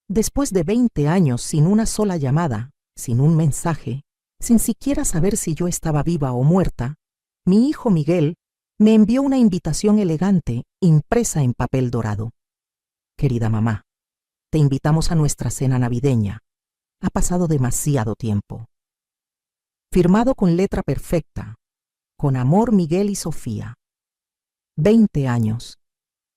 Después de 20 años sin una sola llamada, sin un mensaje, sin siquiera saber si yo estaba viva o muerta, mi hijo Miguel me envió una invitación elegante impresa en papel dorado. Querida mamá, te invitamos a nuestra cena navideña. Ha pasado demasiado tiempo. Firmado con letra perfecta. Con amor, Miguel y Sofía. 20 años.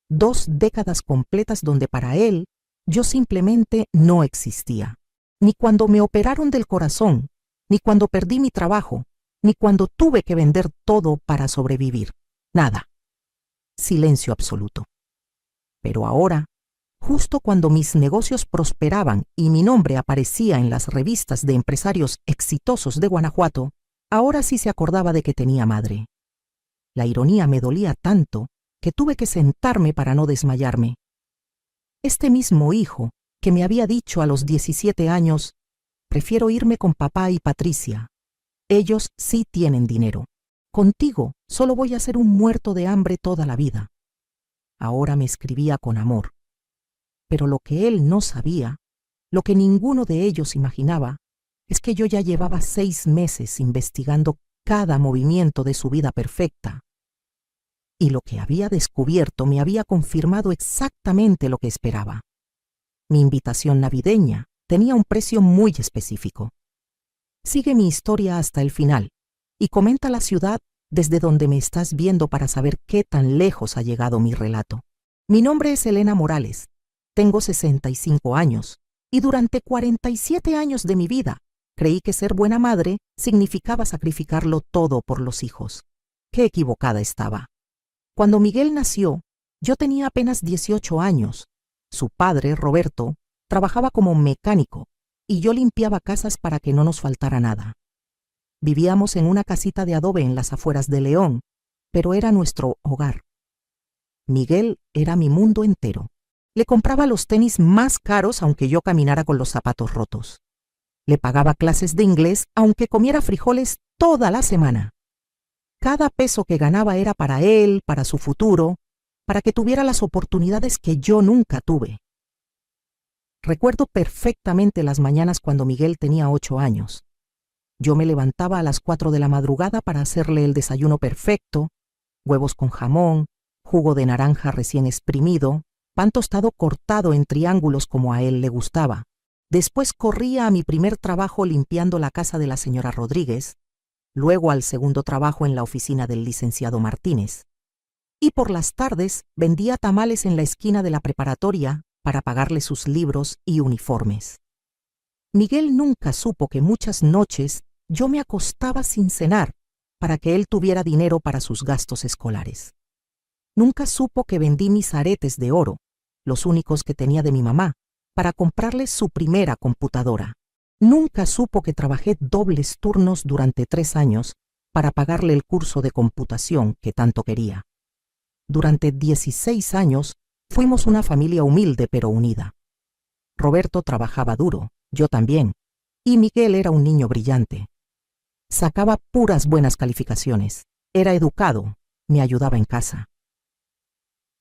2 décadas completas donde para él yo simplemente no existía. Ni cuando me operaron del corazón, ni cuando perdí mi trabajo, ni cuando tuve que vender todo para sobrevivir. Nada. Silencio absoluto. Pero ahora, justo cuando mis negocios prosperaban y mi nombre aparecía en las revistas de empresarios exitosos de Guanajuato, ahora sí se acordaba de que tenía madre. La ironía me dolía tanto que tuve que sentarme para no desmayarme. Este mismo hijo que me había dicho a los 17 años, prefiero irme con papá y Patricia. Ellos sí tienen dinero. Contigo solo voy a ser un muerto de hambre toda la vida. Ahora me escribía con amor. Pero lo que él no sabía, lo que ninguno de ellos imaginaba, es que yo ya llevaba 6 meses investigando cada movimiento de su vida perfecta. Y lo que había descubierto me había confirmado exactamente lo que esperaba. Mi invitación navideña tenía un precio muy específico. Sigue mi historia hasta el final y comenta la ciudad desde donde me estás viendo para saber qué tan lejos ha llegado mi relato. Mi nombre es Elena Morales. Tengo 65 años y durante 47 años de mi vida creí que ser buena madre significaba sacrificarlo todo por los hijos. Qué equivocada estaba. Cuando Miguel nació, yo tenía apenas 18 años. Su padre, Roberto, trabajaba como mecánico y yo limpiaba casas para que no nos faltara nada. Vivíamos en una casita de adobe en las afueras de León, pero era nuestro hogar. Miguel era mi mundo entero. Le compraba los tenis más caros aunque yo caminara con los zapatos rotos. Le pagaba clases de inglés aunque comiera frijoles toda la semana. Cada peso que ganaba era para él, para su futuro, para que tuviera las oportunidades que yo nunca tuve. Recuerdo perfectamente las mañanas cuando Miguel tenía 8 años. Yo me levantaba a las 4 de la madrugada para hacerle el desayuno perfecto, huevos con jamón, jugo de naranja recién exprimido, pan tostado cortado en triángulos como a él le gustaba. Después corría a mi primer trabajo limpiando la casa de la señora Rodríguez, luego al segundo trabajo en la oficina del licenciado Martínez. Y por las tardes vendía tamales en la esquina de la preparatoria para pagarle sus libros y uniformes. Miguel nunca supo que muchas noches yo me acostaba sin cenar para que él tuviera dinero para sus gastos escolares. Nunca supo que vendí mis aretes de oro, los únicos que tenía de mi mamá, para comprarle su primera computadora. Nunca supo que trabajé dobles turnos durante 3 años para pagarle el curso de computación que tanto quería. Durante 16 años fuimos una familia humilde pero unida. Roberto trabajaba duro, yo también, y Miguel era un niño brillante. Sacaba puras buenas calificaciones, era educado, me ayudaba en casa.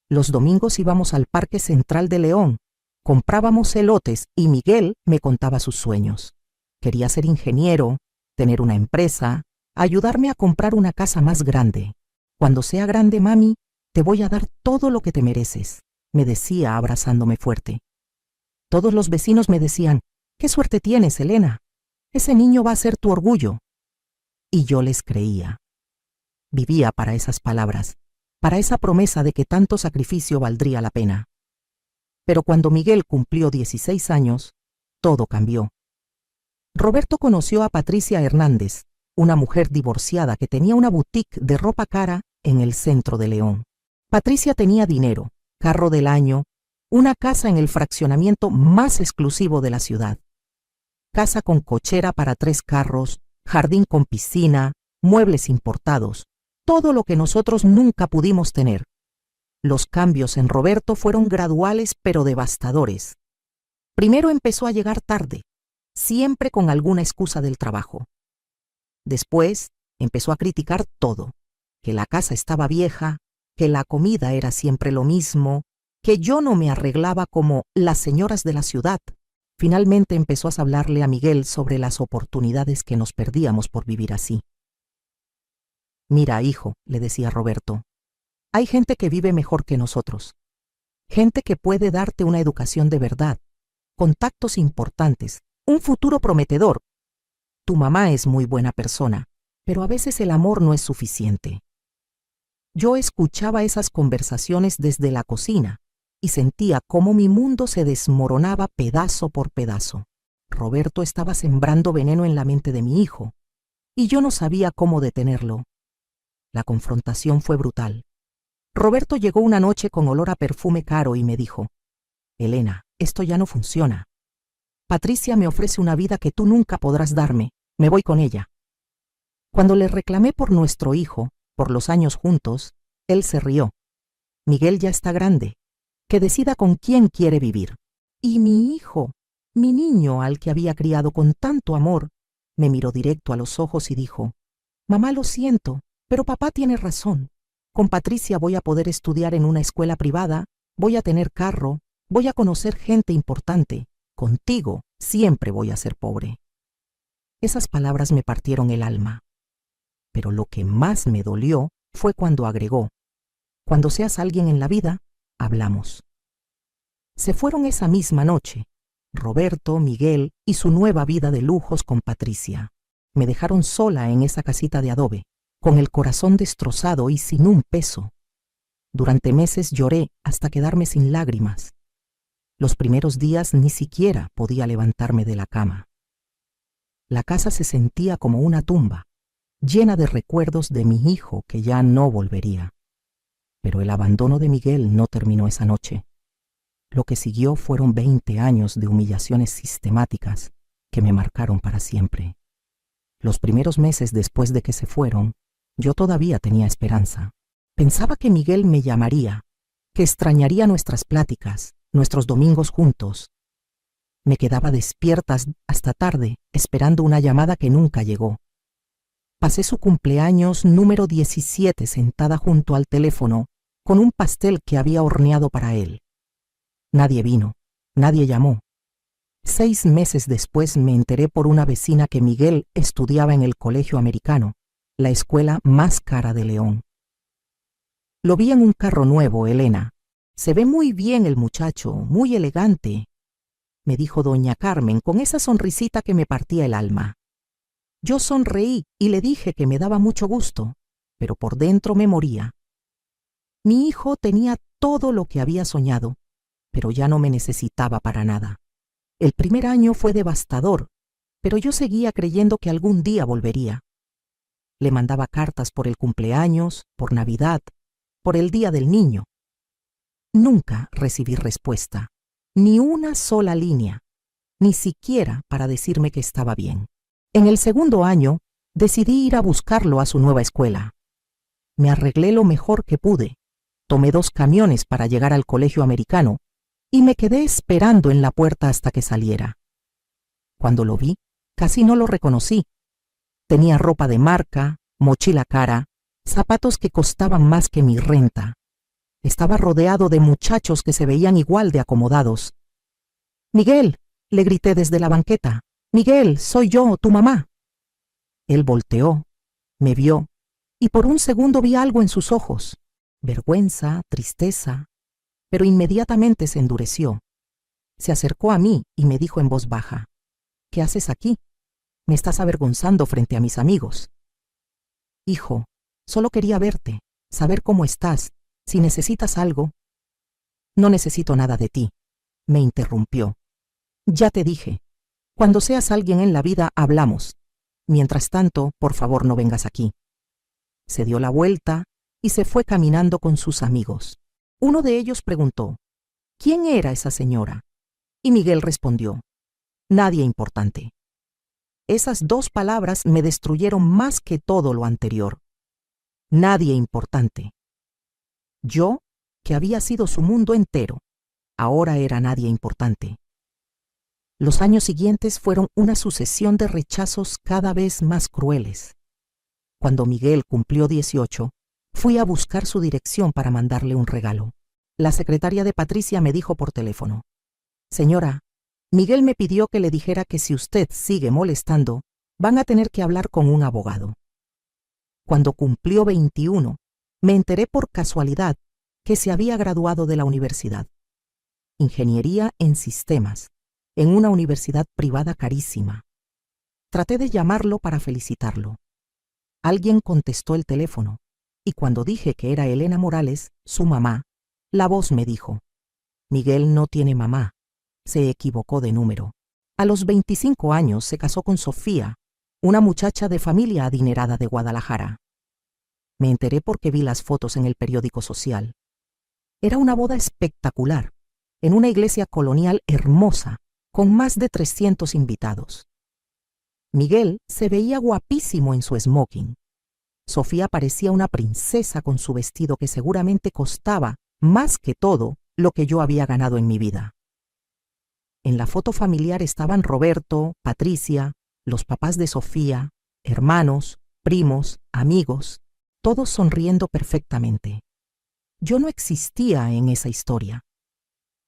Los domingos íbamos al Parque Central de León, comprábamos elotes y Miguel me contaba sus sueños. Quería ser ingeniero, tener una empresa, ayudarme a comprar una casa más grande. Cuando sea grande, mami, te voy a dar todo lo que te mereces, me decía abrazándome fuerte. Todos los vecinos me decían, «¿Qué suerte tienes, Elena? Ese niño va a ser tu orgullo». Y yo les creía. Vivía para esas palabras, para esa promesa de que tanto sacrificio valdría la pena. Pero cuando Miguel cumplió 16 años, todo cambió. Roberto conoció a Patricia Hernández, una mujer divorciada que tenía una boutique de ropa cara en el centro de León. Patricia tenía dinero, carro del año, una casa en el fraccionamiento más exclusivo de la ciudad. Casa con cochera para 3 carros, jardín con piscina, muebles importados, todo lo que nosotros nunca pudimos tener. Los cambios en Roberto fueron graduales pero devastadores. Primero empezó a llegar tarde, siempre con alguna excusa del trabajo. Después empezó a criticar todo, que la casa estaba vieja, que la comida era siempre lo mismo, que yo no me arreglaba como las señoras de la ciudad, Finalmente empezó a hablarle a Miguel sobre las oportunidades que nos perdíamos por vivir así. Mira, hijo, le decía Roberto, hay gente que vive mejor que nosotros. Gente que puede darte una educación de verdad, contactos importantes, un futuro prometedor. Tu mamá es muy buena persona, pero a veces el amor no es suficiente. Yo escuchaba esas conversaciones desde la cocina y sentía cómo mi mundo se desmoronaba pedazo por pedazo. Roberto estaba sembrando veneno en la mente de mi hijo, y yo no sabía cómo detenerlo. La confrontación fue brutal. Roberto llegó una noche con olor a perfume caro y me dijo: Elena, esto ya no funciona. Patricia me ofrece una vida que tú nunca podrás darme. Me voy con ella. Cuando le reclamé por nuestro hijo, por los años juntos, él se rió. Miguel ya está grande. Que decida con quién quiere vivir. Y mi hijo, mi niño al que había criado con tanto amor, me miró directo a los ojos y dijo: Mamá, lo siento, pero papá tiene razón. Con Patricia voy a poder estudiar en una escuela privada, voy a tener carro, voy a conocer gente importante. Contigo siempre voy a ser pobre. Esas palabras me partieron el alma. Pero lo que más me dolió fue cuando agregó: Cuando seas alguien en la vida, hablamos. Se fueron esa misma noche, Roberto, Miguel y su nueva vida de lujos con Patricia. Me dejaron sola en esa casita de adobe, con el corazón destrozado y sin un peso. Durante meses lloré hasta quedarme sin lágrimas. Los primeros días ni siquiera podía levantarme de la cama. La casa se sentía como una tumba, llena de recuerdos de mi hijo que ya no volvería. Pero el abandono de Miguel no terminó esa noche. Lo que siguió fueron 20 años de humillaciones sistemáticas que me marcaron para siempre. Los primeros meses después de que se fueron, yo todavía tenía esperanza. Pensaba que Miguel me llamaría, que extrañaría nuestras pláticas, nuestros domingos juntos. Me quedaba despierta hasta tarde, esperando una llamada que nunca llegó. Pasé su cumpleaños número 17 sentada junto al teléfono, con un pastel que había horneado para él. Nadie vino, nadie llamó. 6 meses después me enteré por una vecina que Miguel estudiaba en el colegio americano, la escuela más cara de León. Lo vi en un carro nuevo, Elena. Se ve muy bien el muchacho, muy elegante, me dijo doña Carmen con esa sonrisita que me partía el alma. Yo sonreí y le dije que me daba mucho gusto, pero por dentro me moría. Mi hijo tenía todo lo que había soñado, pero ya no me necesitaba para nada. El primer año fue devastador, pero yo seguía creyendo que algún día volvería. Le mandaba cartas por el cumpleaños, por Navidad, por el Día del Niño. Nunca recibí respuesta, ni una sola línea, ni siquiera para decirme que estaba bien. En el segundo año, decidí ir a buscarlo a su nueva escuela. Me arreglé lo mejor que pude, tomé 2 camiones para llegar al colegio americano y me quedé esperando en la puerta hasta que saliera. Cuando lo vi, casi no lo reconocí. Tenía ropa de marca, mochila cara, zapatos que costaban más que mi renta. Estaba rodeado de muchachos que se veían igual de acomodados. «Miguel», le grité desde la banqueta. «Miguel, soy yo, tu mamá». Él volteó, me vio, y por un segundo vi algo en sus ojos. Vergüenza, tristeza, pero inmediatamente se endureció. Se acercó a mí y me dijo en voz baja: «¿Qué haces aquí? Me estás avergonzando frente a mis amigos». «Hijo, solo quería verte, saber cómo estás, si necesitas algo». «No necesito nada de ti», me interrumpió. «Ya te dije, cuando seas alguien en la vida hablamos. Mientras tanto, por favor no vengas aquí». Se dio la vuelta y se fue caminando con sus amigos. Uno de ellos preguntó: «¿Quién era esa señora?». Y Miguel respondió: «Nadie importante». Esas 2 palabras me destruyeron más que todo lo anterior. Nadie importante. Yo, que había sido su mundo entero, ahora era nadie importante. Los años siguientes fueron una sucesión de rechazos cada vez más crueles. Cuando Miguel cumplió 18, fui a buscar su dirección para mandarle un regalo. La secretaria de Patricia me dijo por teléfono: «Señora, Miguel me pidió que le dijera que si usted sigue molestando, van a tener que hablar con un abogado. Cuando cumplió 21, me enteré por casualidad que se había graduado de la universidad. Ingeniería en sistemas, en una universidad privada carísima. Traté de llamarlo para felicitarlo. Alguien contestó el teléfono, y cuando dije que era Elena Morales, su mamá, la voz me dijo: Miguel no tiene mamá, se equivocó de número. A los 25 años se casó con Sofía, una muchacha de familia adinerada de Guadalajara. Me enteré porque vi las fotos en el periódico social. Era una boda espectacular, en una iglesia colonial hermosa, con más de 300 invitados. Miguel se veía guapísimo en su smoking. Sofía parecía una princesa con su vestido que seguramente costaba, más que todo, lo que yo había ganado en mi vida. En la foto familiar estaban Roberto, Patricia, los papás de Sofía, hermanos, primos, amigos, todos sonriendo perfectamente. Yo no existía en esa historia.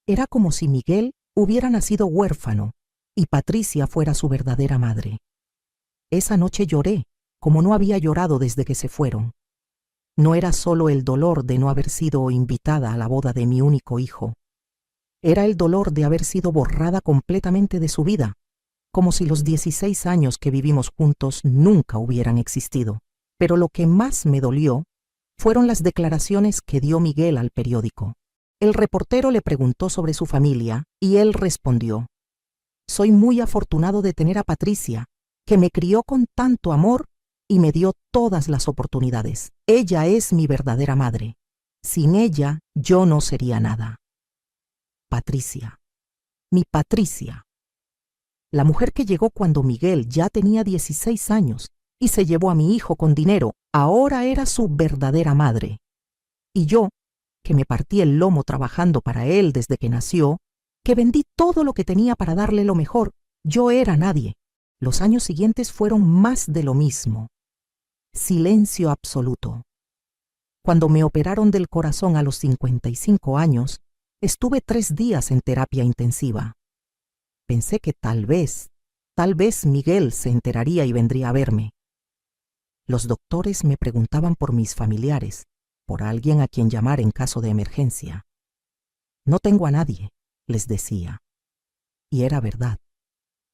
Era como si Miguel hubiera nacido huérfano y Patricia fuera su verdadera madre. Esa noche lloré, como no había llorado desde que se fueron. No era solo el dolor de no haber sido invitada a la boda de mi único hijo. Era el dolor de haber sido borrada completamente de su vida, como si los 16 años que vivimos juntos nunca hubieran existido. Pero lo que más me dolió fueron las declaraciones que dio Miguel al periódico. El reportero le preguntó sobre su familia y él respondió: Soy muy afortunado de tener a Patricia, que me crió con tanto amor y me dio todas las oportunidades. Ella es mi verdadera madre. Sin ella, yo no sería nada. Patricia. Mi Patricia. La mujer que llegó cuando Miguel ya tenía 16 años y se llevó a mi hijo con dinero, ahora era su verdadera madre. Y yo, que me partí el lomo trabajando para él desde que nació, que vendí todo lo que tenía para darle lo mejor, yo era nadie. Los años siguientes fueron más de lo mismo. Silencio absoluto. Cuando me operaron del corazón a los 55 años, estuve 3 días en terapia intensiva. Pensé que tal vez Miguel se enteraría y vendría a verme. Los doctores me preguntaban por mis familiares, por alguien a quien llamar en caso de emergencia. No tengo a nadie, les decía. Y era verdad.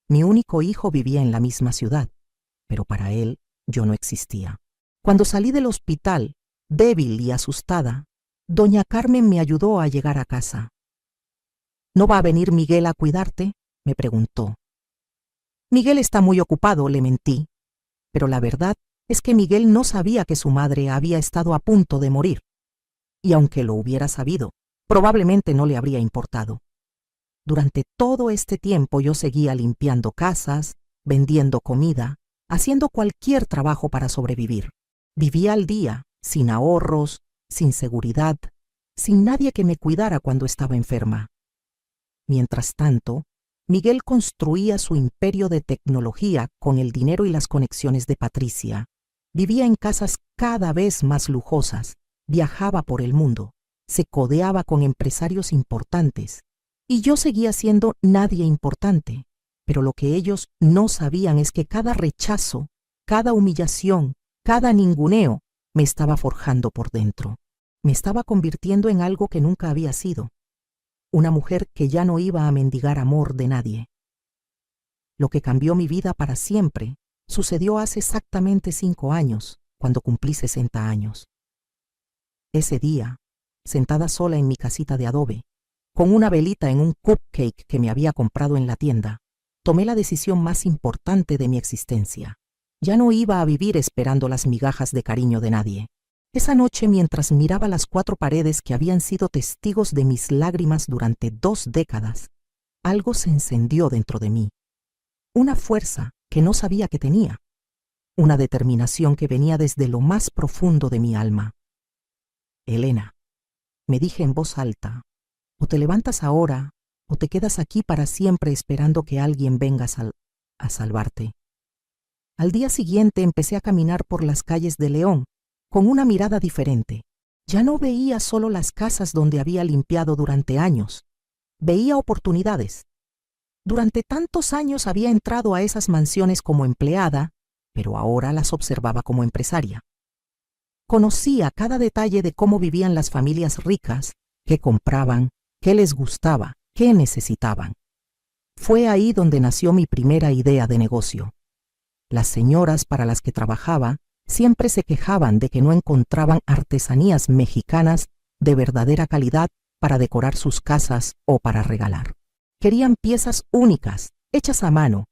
Mi único hijo vivía en la misma ciudad, pero para él yo no existía. Cuando salí del hospital, débil y asustada, doña Carmen me ayudó a llegar a casa. ¿No va a venir Miguel a cuidarte?, me preguntó. Miguel está muy ocupado, le mentí, pero la verdad es que Miguel no sabía que su madre había estado a punto de morir, y aunque lo hubiera sabido, probablemente no le habría importado. Durante todo este tiempo yo seguía limpiando casas, vendiendo comida, haciendo cualquier trabajo para sobrevivir. Vivía al día, sin ahorros, sin seguridad, sin nadie que me cuidara cuando estaba enferma. Mientras tanto, Miguel construía su imperio de tecnología con el dinero y las conexiones de Patricia. Vivía en casas cada vez más lujosas, viajaba por el mundo, se codeaba con empresarios importantes, y yo seguía siendo nadie importante. Pero lo que ellos no sabían es que cada rechazo, cada humillación, cada ninguneo me estaba forjando por dentro. Me estaba convirtiendo en algo que nunca había sido. Una mujer que ya no iba a mendigar amor de nadie. Lo que cambió mi vida para siempre sucedió hace exactamente 5 años, cuando cumplí 60 años. Ese día, sentada sola en mi casita de adobe, con una velita en un cupcake que me había comprado en la tienda, tomé la decisión más importante de mi existencia. Ya no iba a vivir esperando las migajas de cariño de nadie. Esa noche, mientras miraba las 4 paredes que habían sido testigos de mis lágrimas durante 2 décadas, algo se encendió dentro de mí. Una fuerza que no sabía que tenía. Una determinación que venía desde lo más profundo de mi alma. Elena, me dije en voz alta, o te levantas ahora, o te quedas aquí para siempre esperando que alguien venga a salvarte. Al día siguiente empecé a caminar por las calles de León, con una mirada diferente. Ya no veía solo las casas donde había limpiado durante años. Veía oportunidades. Durante tantos años había entrado a esas mansiones como empleada, pero ahora las observaba como empresaria. Conocía cada detalle de cómo vivían las familias ricas, qué compraban, qué les gustaba, qué necesitaban. Fue ahí donde nació mi primera idea de negocio. Las señoras para las que trabajaba siempre se quejaban de que no encontraban artesanías mexicanas de verdadera calidad para decorar sus casas o para regalar. Querían piezas únicas, hechas a mano,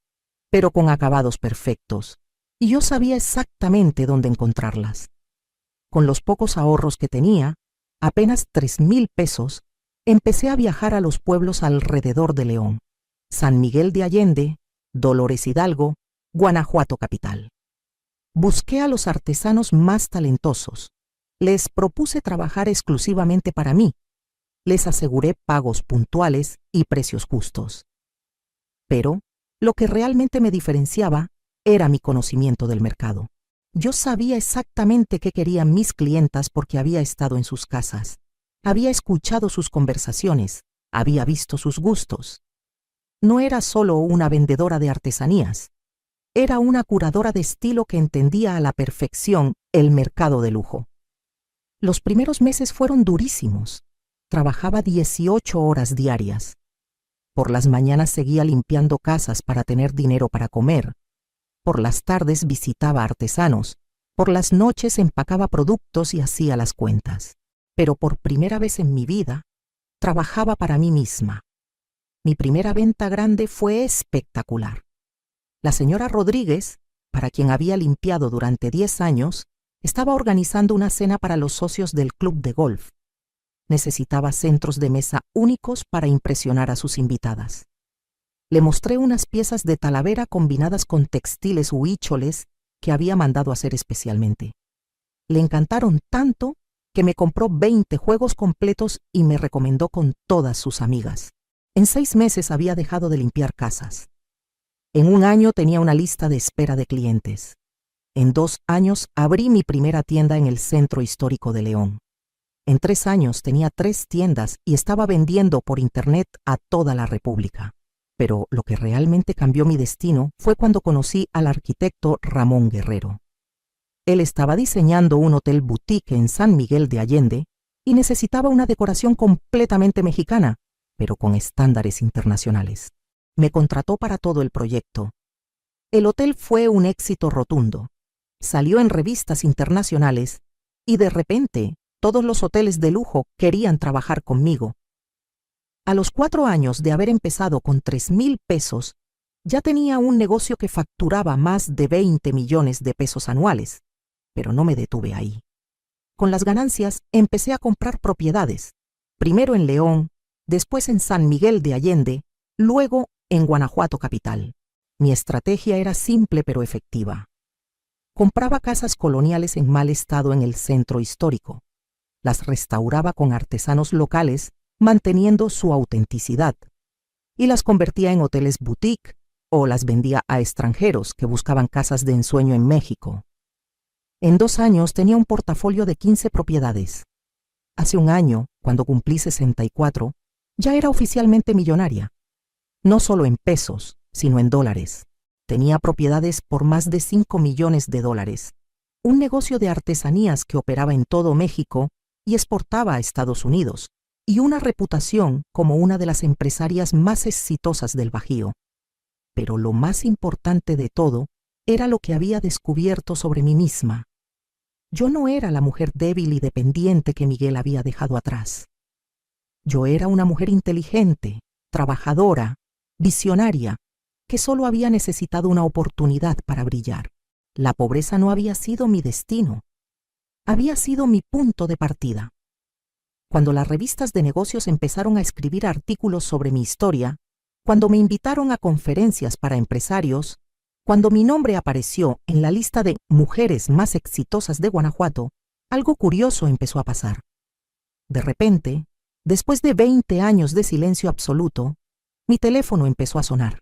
pero con acabados perfectos, y yo sabía exactamente dónde encontrarlas. Con los pocos ahorros que tenía, apenas 3,000 pesos, empecé a viajar a los pueblos alrededor de León, San Miguel de Allende, Dolores Hidalgo, Guanajuato capital. Busqué a los artesanos más talentosos. Les propuse trabajar exclusivamente para mí. Les aseguré pagos puntuales y precios justos. Pero lo que realmente me diferenciaba era mi conocimiento del mercado. Yo sabía exactamente qué querían mis clientas porque había estado en sus casas, había escuchado sus conversaciones, había visto sus gustos. No era solo una vendedora de artesanías, era una curadora de estilo que entendía a la perfección el mercado de lujo. Los primeros meses fueron durísimos. Trabajaba 18 horas diarias. Por las mañanas seguía limpiando casas para tener dinero para comer. Por las tardes visitaba artesanos. Por las noches empacaba productos y hacía las cuentas. Pero por primera vez en mi vida, trabajaba para mí misma. Mi primera venta grande fue espectacular. La señora Rodríguez, para quien había limpiado durante 10 años, estaba organizando una cena para los socios del club de golf. Necesitaba centros de mesa únicos para impresionar a sus invitadas. Le mostré unas piezas de talavera combinadas con textiles huícholes que había mandado hacer especialmente. Le encantaron tanto que me compró 20 juegos completos y me recomendó con todas sus amigas. En 6 meses había dejado de limpiar casas. En 1 año tenía una lista de espera de clientes. En 2 años abrí mi primera tienda en el centro histórico de León. En 3 años tenía 3 tiendas y estaba vendiendo por internet a toda la República. Pero lo que realmente cambió mi destino fue cuando conocí al arquitecto Ramón Guerrero. Él estaba diseñando un hotel boutique en San Miguel de Allende y necesitaba una decoración completamente mexicana, pero con estándares internacionales. Me contrató para todo el proyecto. El hotel fue un éxito rotundo. Salió en revistas internacionales y de repente todos los hoteles de lujo querían trabajar conmigo. A los 4 años de haber empezado con 3,000 pesos, ya tenía un negocio que facturaba más de 20 millones de pesos anuales, pero no me detuve ahí. Con las ganancias empecé a comprar propiedades, primero en León, después en San Miguel de Allende, luego en Guanajuato capital. Mi estrategia era simple pero efectiva. Compraba casas coloniales en mal estado en el centro histórico. Las restauraba con artesanos locales, manteniendo su autenticidad, y las convertía en hoteles boutique o las vendía a extranjeros que buscaban casas de ensueño en México. En 2 años tenía un portafolio de 15 propiedades. Hace 1 año, cuando cumplí 64, ya era oficialmente millonaria. No solo en pesos, sino en dólares. Tenía propiedades por más de 5 millones de dólares. Un negocio de artesanías que operaba en todo México y exportaba a Estados Unidos, y una reputación como una de las empresarias más exitosas del Bajío. Pero lo más importante de todo era lo que había descubierto sobre mí misma. Yo no era la mujer débil y dependiente que Miguel había dejado atrás. Yo era una mujer inteligente, trabajadora, visionaria, que solo había necesitado una oportunidad para brillar. La pobreza no había sido mi destino. Había sido mi punto de partida. Cuando las revistas de negocios empezaron a escribir artículos sobre mi historia, cuando me invitaron a conferencias para empresarios, cuando mi nombre apareció en la lista de mujeres más exitosas de Guanajuato, algo curioso empezó a pasar. De repente, después de 20 años de silencio absoluto, mi teléfono empezó a sonar.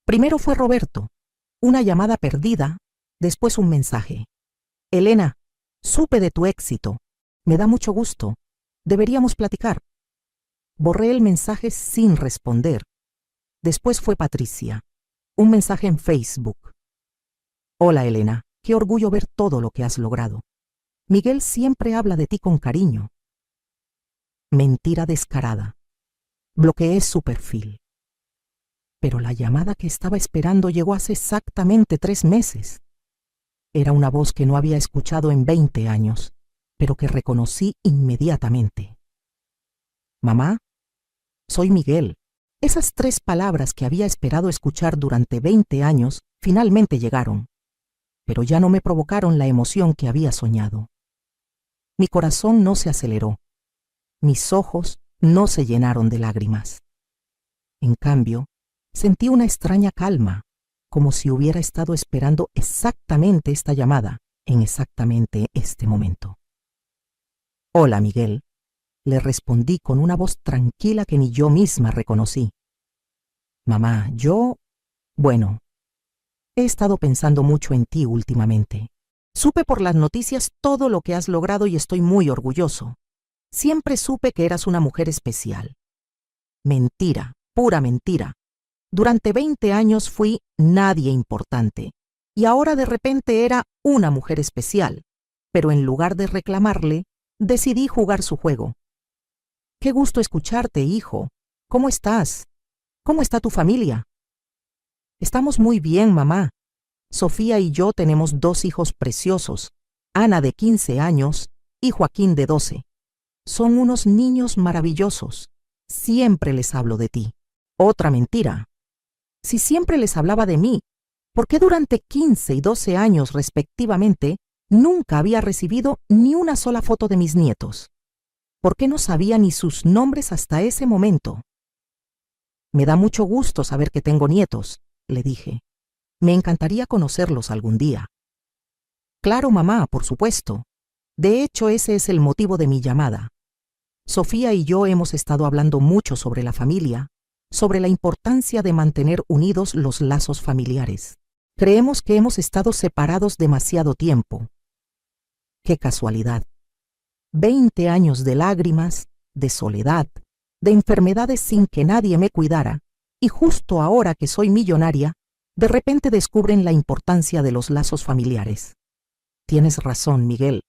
Primero fue Roberto, una llamada perdida, después un mensaje. Elena, supe de tu éxito. Me da mucho gusto. Deberíamos platicar. Borré el mensaje sin responder. Después fue Patricia. Un mensaje en Facebook. Hola Elena, qué orgullo ver todo lo que has logrado. Miguel siempre habla de ti con cariño. Mentira descarada. Bloqueé su perfil. Pero la llamada que estaba esperando llegó hace exactamente 3 meses. Era una voz que no había escuchado en 20 años, pero que reconocí inmediatamente. Mamá, soy Miguel. Esas 3 palabras que había esperado escuchar durante 20 años finalmente llegaron, pero ya no me provocaron la emoción que había soñado. Mi corazón no se aceleró. Mis ojos no se llenaron de lágrimas. En cambio, sentí una extraña calma, como si hubiera estado esperando exactamente esta llamada en exactamente este momento. Hola, Miguel, le respondí con una voz tranquila que ni yo misma reconocí. Mamá, bueno, he estado pensando mucho en ti últimamente. Supe por las noticias todo lo que has logrado y estoy muy orgulloso. Siempre supe que eras una mujer especial. Mentira, pura mentira. Durante 20 años fui nadie importante y ahora de repente era una mujer especial, pero en lugar de reclamarle, decidí jugar su juego. Qué gusto escucharte, hijo. ¿Cómo estás? ¿Cómo está tu familia? Estamos muy bien, mamá. Sofía y yo tenemos 2 hijos preciosos, Ana de 15 años y Joaquín de 12. Son unos niños maravillosos. Siempre les hablo de ti. Otra mentira. Si siempre les hablaba de mí, ¿por qué durante 15 y 12 años respectivamente nunca había recibido ni una sola foto de mis nietos? ¿Por qué no sabía ni sus nombres hasta ese momento? Me da mucho gusto saber que tengo nietos, le dije. Me encantaría conocerlos algún día. Claro, mamá, por supuesto. De hecho, ese es el motivo de mi llamada. Sofía y yo hemos estado hablando mucho sobre la familia, sobre la importancia de mantener unidos los lazos familiares. Creemos que hemos estado separados demasiado tiempo. ¡Qué casualidad! 20 años de lágrimas, de soledad, de enfermedades sin que nadie me cuidara, y justo ahora que soy millonaria, de repente descubren la importancia de los lazos familiares. Tienes razón, Miguel.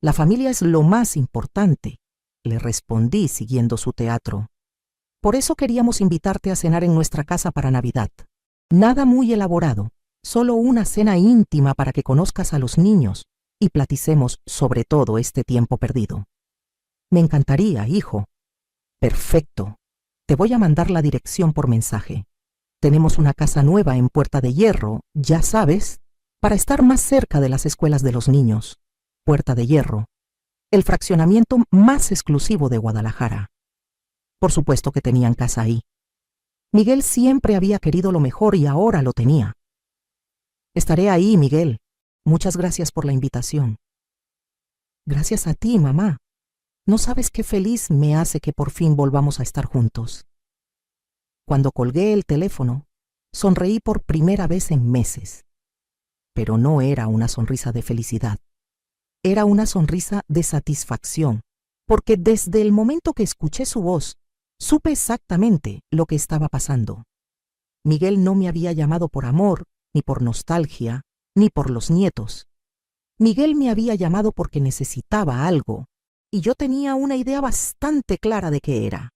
La familia es lo más importante, le respondí siguiendo su teatro. Por eso queríamos invitarte a cenar en nuestra casa para Navidad. Nada muy elaborado, solo una cena íntima para que conozcas a los niños y platicemos sobre todo este tiempo perdido. Me encantaría, hijo. Perfecto. Te voy a mandar la dirección por mensaje. Tenemos una casa nueva en Puerta de Hierro, ya sabes, para estar más cerca de las escuelas de los niños. Puerta de Hierro, el fraccionamiento más exclusivo de Guadalajara. Por supuesto que tenían casa ahí. Miguel siempre había querido lo mejor y ahora lo tenía. Estaré ahí, Miguel. Muchas gracias por la invitación. Gracias a ti, mamá. No sabes qué feliz me hace que por fin volvamos a estar juntos. Cuando colgué el teléfono, sonreí por primera vez en meses. Pero no era una sonrisa de felicidad. Era una sonrisa de satisfacción, porque desde el momento que escuché su voz, supe exactamente lo que estaba pasando. Miguel no me había llamado por amor, ni por nostalgia, ni por los nietos. Miguel me había llamado porque necesitaba algo, y yo tenía una idea bastante clara de qué era.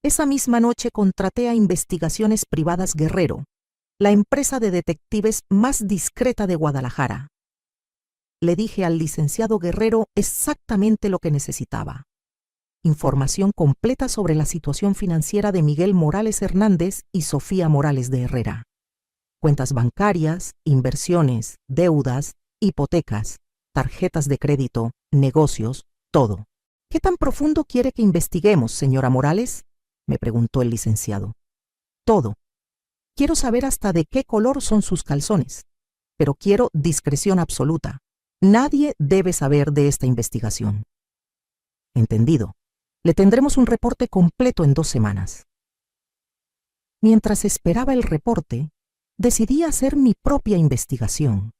Esa misma noche contraté a Investigaciones Privadas Guerrero, la empresa de detectives más discreta de Guadalajara. Le dije al licenciado Guerrero exactamente lo que necesitaba. Información completa sobre la situación financiera de Miguel Morales Hernández y Sofía Morales de Herrera. Cuentas bancarias, inversiones, deudas, hipotecas, tarjetas de crédito, negocios, todo. ¿Qué tan profundo quiere que investiguemos, señora Morales?, me preguntó el licenciado. Todo. Quiero saber hasta de qué color son sus calzones, pero quiero discreción absoluta. Nadie debe saber de esta investigación. Entendido. Le tendremos un reporte completo en 2 semanas. Mientras esperaba el reporte, decidí hacer mi propia investigación.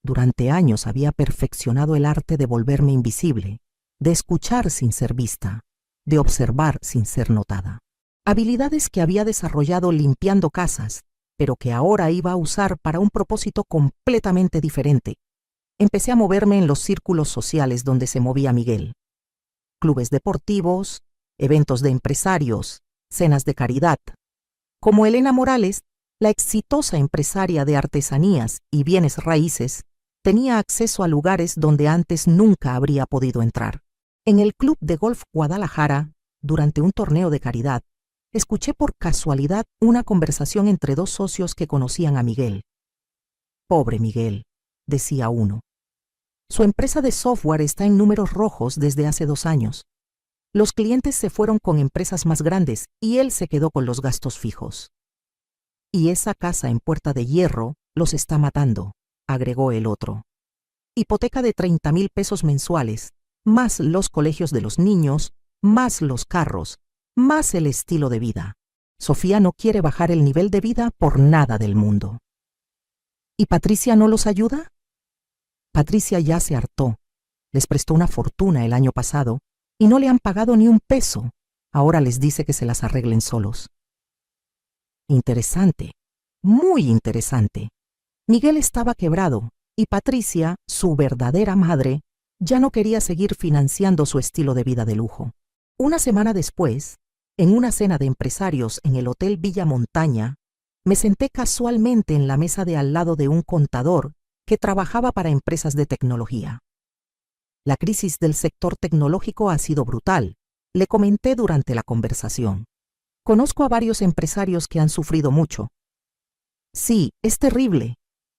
Durante años había perfeccionado el arte de volverme invisible, de escuchar sin ser vista, de observar sin ser notada. habilidades que había desarrollado limpiando casas, pero que ahora iba a usar para un propósito completamente diferente. Empecé a moverme en los círculos sociales donde se movía Miguel. Clubes deportivos, eventos de empresarios, cenas de caridad. Como Elena Morales, la exitosa empresaria de artesanías y bienes raíces, tenía acceso a lugares donde antes nunca habría podido entrar. En el Club de Golf Guadalajara, durante un torneo de caridad, escuché por casualidad una conversación entre dos socios que conocían a Miguel. «Pobre Miguel», decía uno. «Su empresa de software está en números rojos desde hace 2 años. Los clientes se fueron con empresas más grandes y él se quedó con los gastos fijos. Y esa casa en Puerta de Hierro los está matando», agregó el otro. «Hipoteca de 30,000 pesos mensuales, más los colegios de los niños, más los carros, más el estilo de vida. Sofía no quiere bajar el nivel de vida por nada del mundo». ¿Y Patricia no los ayuda? Patricia ya se hartó. Les prestó una fortuna el año pasado y no le han pagado ni un peso. Ahora les dice que se las arreglen solos. Interesante, muy interesante. Miguel estaba quebrado y Patricia, su verdadera madre, ya no quería seguir financiando su estilo de vida de lujo. Una semana después, en una cena de empresarios en el Hotel Villa Montaña, me senté casualmente en la mesa de al lado de un contador que trabajaba para empresas de tecnología. La crisis del sector tecnológico ha sido brutal, le comenté durante la conversación. Conozco a varios empresarios que han sufrido mucho. Sí, es terrible.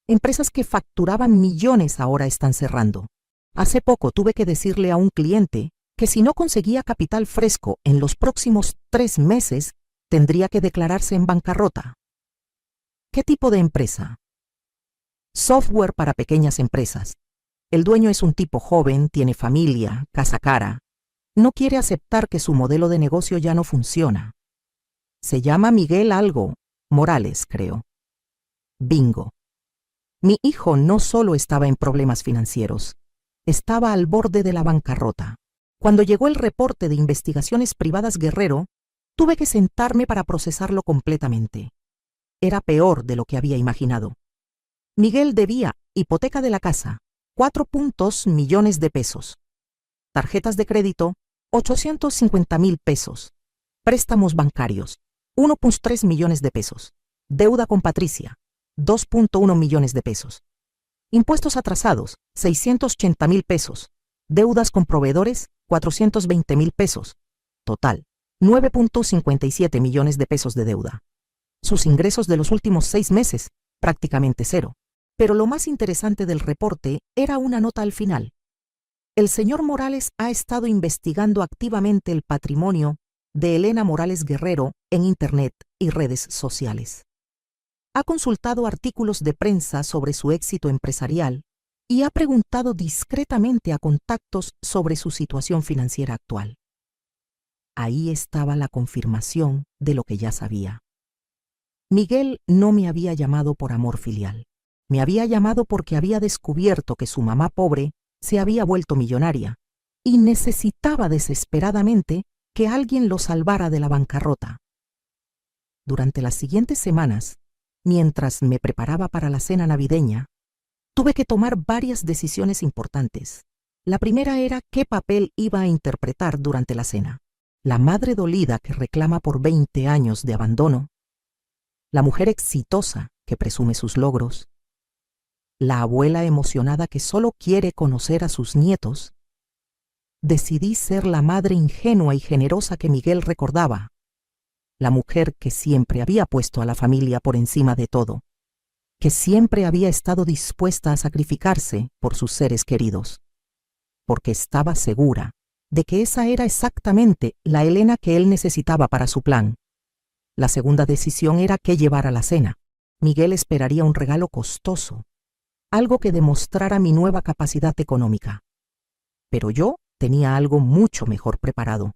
Empresas que facturaban millones ahora están cerrando. Hace poco tuve que decirle a un cliente que si no conseguía capital fresco en los próximos 3 meses, tendría que declararse en bancarrota. ¿Qué tipo de empresa? Software para pequeñas empresas. El dueño es un tipo joven, tiene familia, casa cara. No quiere aceptar que su modelo de negocio ya no funciona. Se llama Miguel algo, Morales, creo. Bingo. Mi hijo no solo estaba en problemas financieros, estaba al borde de la bancarrota. Cuando llegó el reporte de Investigaciones Privadas Guerrero, tuve que sentarme para procesarlo completamente. Era peor de lo que había imaginado. Miguel debía hipoteca de la casa, 4 millones de pesos. Tarjetas de crédito, 850,000 pesos. Préstamos bancarios, 1,3 millones de pesos. Deuda con Patricia, 2,1 millones de pesos. Impuestos atrasados, 680,000 pesos. Deudas con proveedores, 420,000 pesos. Total, 9,57 millones de pesos de deuda. Sus ingresos de los últimos 6 meses, prácticamente cero. Pero lo más interesante del reporte era una nota al final. El señor Morales ha estado investigando activamente el patrimonio de Elena Morales Guerrero en Internet y redes sociales. Ha consultado artículos de prensa sobre su éxito empresarial y ha preguntado discretamente a contactos sobre su situación financiera actual. Ahí estaba la confirmación de lo que ya sabía. Miguel no me había llamado por amor filial. Me había llamado porque había descubierto que su mamá pobre se había vuelto millonaria y necesitaba desesperadamente que alguien lo salvara de la bancarrota. Durante las siguientes semanas, mientras me preparaba para la cena navideña, tuve que tomar varias decisiones importantes. La primera era qué papel iba a interpretar durante la cena. La madre dolida que reclama por 20 años de abandono, la mujer exitosa que presume sus logros, la abuela emocionada que solo quiere conocer a sus nietos. Decidí ser la madre ingenua y generosa que Miguel recordaba, la mujer que siempre había puesto a la familia por encima de todo, que siempre había estado dispuesta a sacrificarse por sus seres queridos, porque estaba segura de que esa era exactamente la Elena que él necesitaba para su plan. La segunda decisión era qué llevar a la cena. Miguel esperaría un regalo costoso, algo que demostrara mi nueva capacidad económica. Pero yo tenía algo mucho mejor preparado.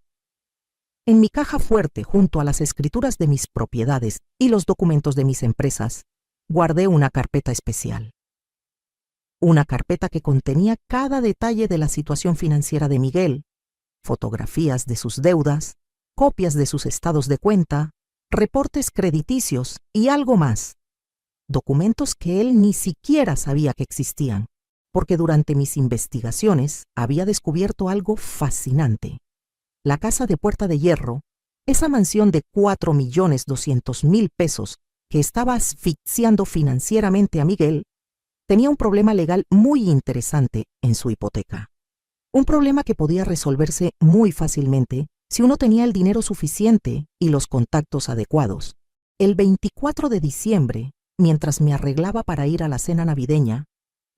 En mi caja fuerte, junto a las escrituras de mis propiedades y los documentos de mis empresas, guardé una carpeta especial. Una carpeta que contenía cada detalle de la situación financiera de Miguel, fotografías de sus deudas, copias de sus estados de cuenta, reportes crediticios y algo más. Documentos que él ni siquiera sabía que existían, porque durante mis investigaciones había descubierto algo fascinante. La casa de Puerta de Hierro, esa mansión de 4.200.000 pesos que estaba asfixiando financieramente a Miguel, tenía un problema legal muy interesante en su hipoteca. Un problema que podía resolverse muy fácilmente si uno tenía el dinero suficiente y los contactos adecuados. El 24 de diciembre, mientras me arreglaba para ir a la cena navideña,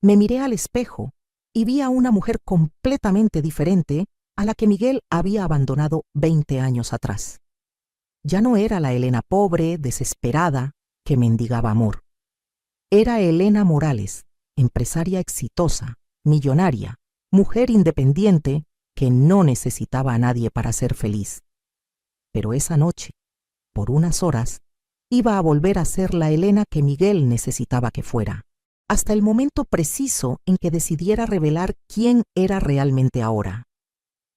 me miré al espejo y vi a una mujer completamente diferente a la que Miguel había abandonado 20 años atrás. Ya no era la Elena pobre, desesperada, que mendigaba amor. Era Elena Morales, empresaria exitosa, millonaria, mujer independiente que no necesitaba a nadie para ser feliz. Pero esa noche, por unas horas, iba a volver a ser la Elena que Miguel necesitaba que fuera, hasta el momento preciso en que decidiera revelar quién era realmente ahora.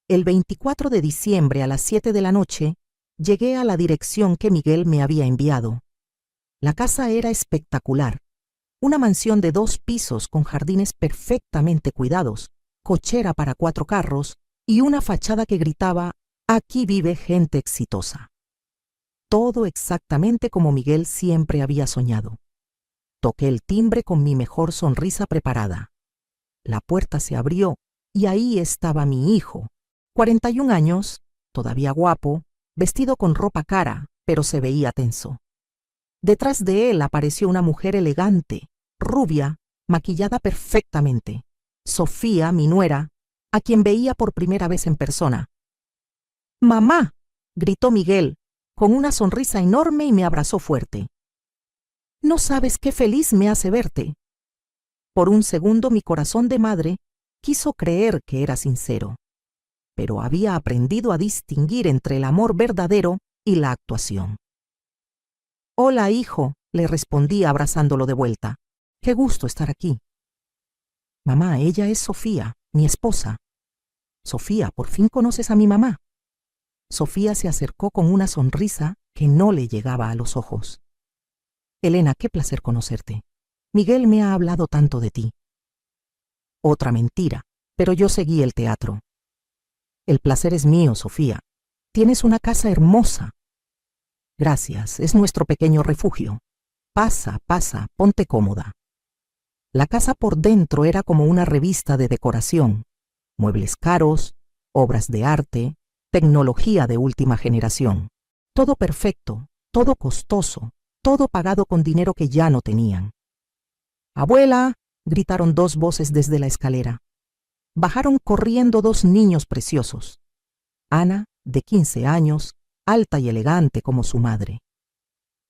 El 24 de diciembre a las 7 de la noche, llegué a la dirección que Miguel me había enviado. La casa era espectacular, una mansión de 2 pisos con jardines perfectamente cuidados, cochera para 4 carros y una fachada que gritaba: «Aquí vive gente exitosa». Todo exactamente como Miguel siempre había soñado. Toqué el timbre con mi mejor sonrisa preparada. La puerta se abrió y ahí estaba mi hijo, 41 años, todavía guapo, vestido con ropa cara, pero se veía tenso. Detrás de él apareció una mujer elegante, rubia, maquillada perfectamente. Sofía, mi nuera, a quien veía por primera vez en persona. «¡Mamá!», gritó Miguel, con una sonrisa enorme, y me abrazó fuerte. «No sabes qué feliz me hace verte». Por un segundo mi corazón de madre quiso creer que era sincero, pero había aprendido a distinguir entre el amor verdadero y la actuación. «Hola, hijo», le respondí abrazándolo de vuelta. «Qué gusto estar aquí». «Mamá, ella es Sofía, mi esposa». «Sofía, ¿por fin conoces a mi mamá?». Sofía se acercó con una sonrisa que no le llegaba a los ojos. «Elena, qué placer conocerte. Miguel me ha hablado tanto de ti». Otra mentira, pero yo seguí el teatro. «El placer es mío, Sofía. Tienes una casa hermosa». «Gracias, es nuestro pequeño refugio. Pasa, pasa, ponte cómoda». La casa por dentro era como una revista de decoración, muebles caros, obras de arte, tecnología de última generación. Todo perfecto, todo costoso, todo pagado con dinero que ya no tenían. «¡Abuela!», gritaron 2 voces desde la escalera. Bajaron corriendo 2 niños preciosos. Ana, de 15 años, alta y elegante como su madre.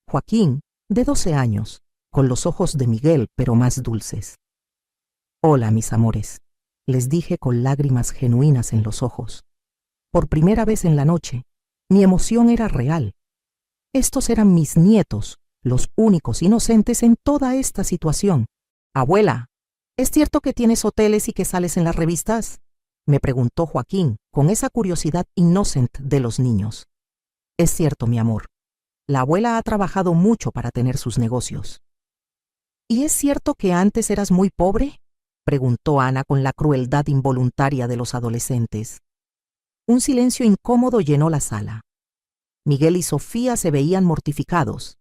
Joaquín, de 12 años, con los ojos de Miguel, pero más dulces. «Hola, mis amores», les dije con lágrimas genuinas en los ojos. Por primera vez en la noche, mi emoción era real. Estos eran mis nietos, los únicos inocentes en toda esta situación. «Abuela, ¿es cierto que tienes hoteles y que sales en las revistas?», me preguntó Joaquín, con esa curiosidad inocente de los niños. «Es cierto, mi amor. La abuela ha trabajado mucho para tener sus negocios». «¿Y es cierto que antes eras muy pobre?», preguntó Ana con la crueldad involuntaria de los adolescentes. Un silencio incómodo llenó la sala. Miguel y Sofía se veían mortificados.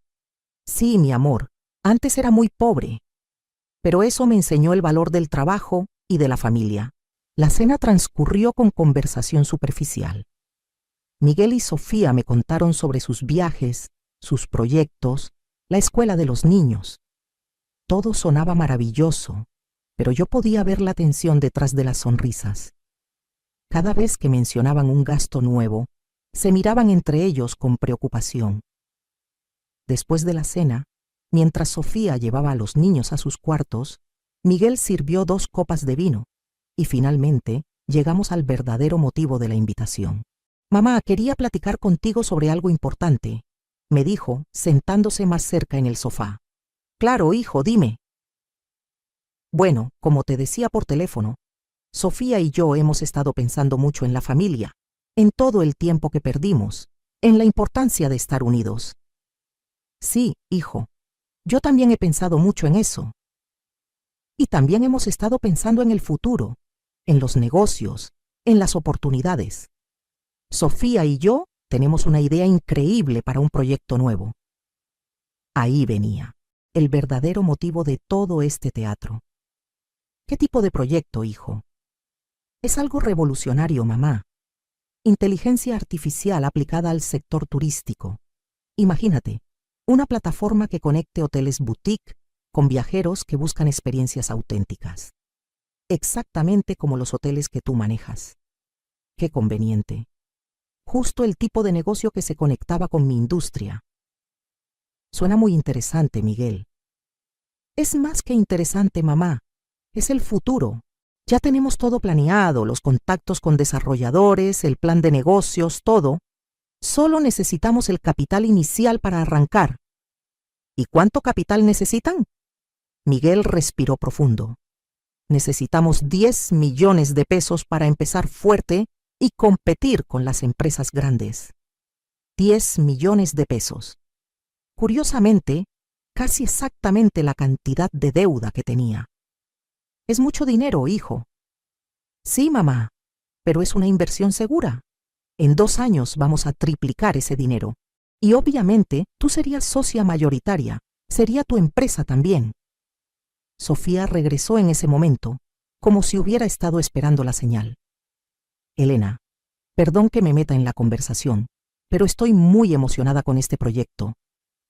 «Sí, mi amor, antes era muy pobre. Pero eso me enseñó el valor del trabajo y de la familia». La cena transcurrió con conversación superficial. Miguel y Sofía me contaron sobre sus viajes, sus proyectos, la escuela de los niños. Todo sonaba maravilloso, pero yo podía ver la tensión detrás de las sonrisas. Cada vez que mencionaban un gasto nuevo, se miraban entre ellos con preocupación. Después de la cena, mientras Sofía llevaba a los niños a sus cuartos, Miguel sirvió 2 copas de vino, y finalmente llegamos al verdadero motivo de la invitación. «Mamá, quería platicar contigo sobre algo importante», me dijo, sentándose más cerca en el sofá. «Claro, hijo, dime». «Bueno, como te decía por teléfono, Sofía y yo hemos estado pensando mucho en la familia, en todo el tiempo que perdimos, en la importancia de estar unidos. Sí, hijo, yo también he pensado mucho en eso. Y también hemos estado pensando en el futuro, en los negocios, en las oportunidades. Sofía y yo tenemos una idea increíble para un proyecto nuevo. Ahí venía el verdadero motivo de todo este teatro. ¿Qué tipo de proyecto, hijo? Es algo revolucionario, mamá. Inteligencia artificial aplicada al sector turístico. Imagínate, una plataforma que conecte hoteles boutique con viajeros que buscan experiencias auténticas. Exactamente como los hoteles que tú manejas. Qué conveniente. Justo el tipo de negocio que se conectaba con mi industria. Suena muy interesante, Miguel. Es más que interesante, mamá. Es el futuro. Ya tenemos todo planeado, los contactos con desarrolladores, el plan de negocios, todo. Solo necesitamos el capital inicial para arrancar. ¿Y cuánto capital necesitan? Miguel respiró profundo. Necesitamos 10 millones de pesos para empezar fuerte y competir con las empresas grandes. 10 millones de pesos. Curiosamente, casi exactamente la cantidad de deuda que tenía. Es mucho dinero, hijo. Sí, mamá, pero es una inversión segura. En 2 años vamos a triplicar ese dinero. Y obviamente tú serías socia mayoritaria. Sería tu empresa también. Sofía regresó en ese momento, como si hubiera estado esperando la señal. Elena, perdón que me meta en la conversación, pero estoy muy emocionada con este proyecto.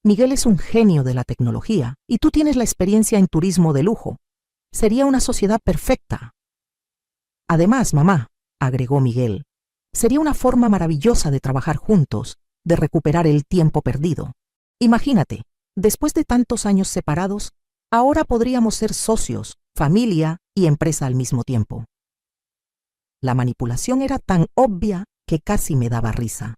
Miguel es un genio de la tecnología y tú tienes la experiencia en turismo de lujo. Sería una sociedad perfecta. Además, mamá, agregó Miguel, sería una forma maravillosa de trabajar juntos, de recuperar el tiempo perdido. Imagínate, después de tantos años separados, ahora podríamos ser socios, familia y empresa al mismo tiempo. La manipulación era tan obvia que casi me daba risa.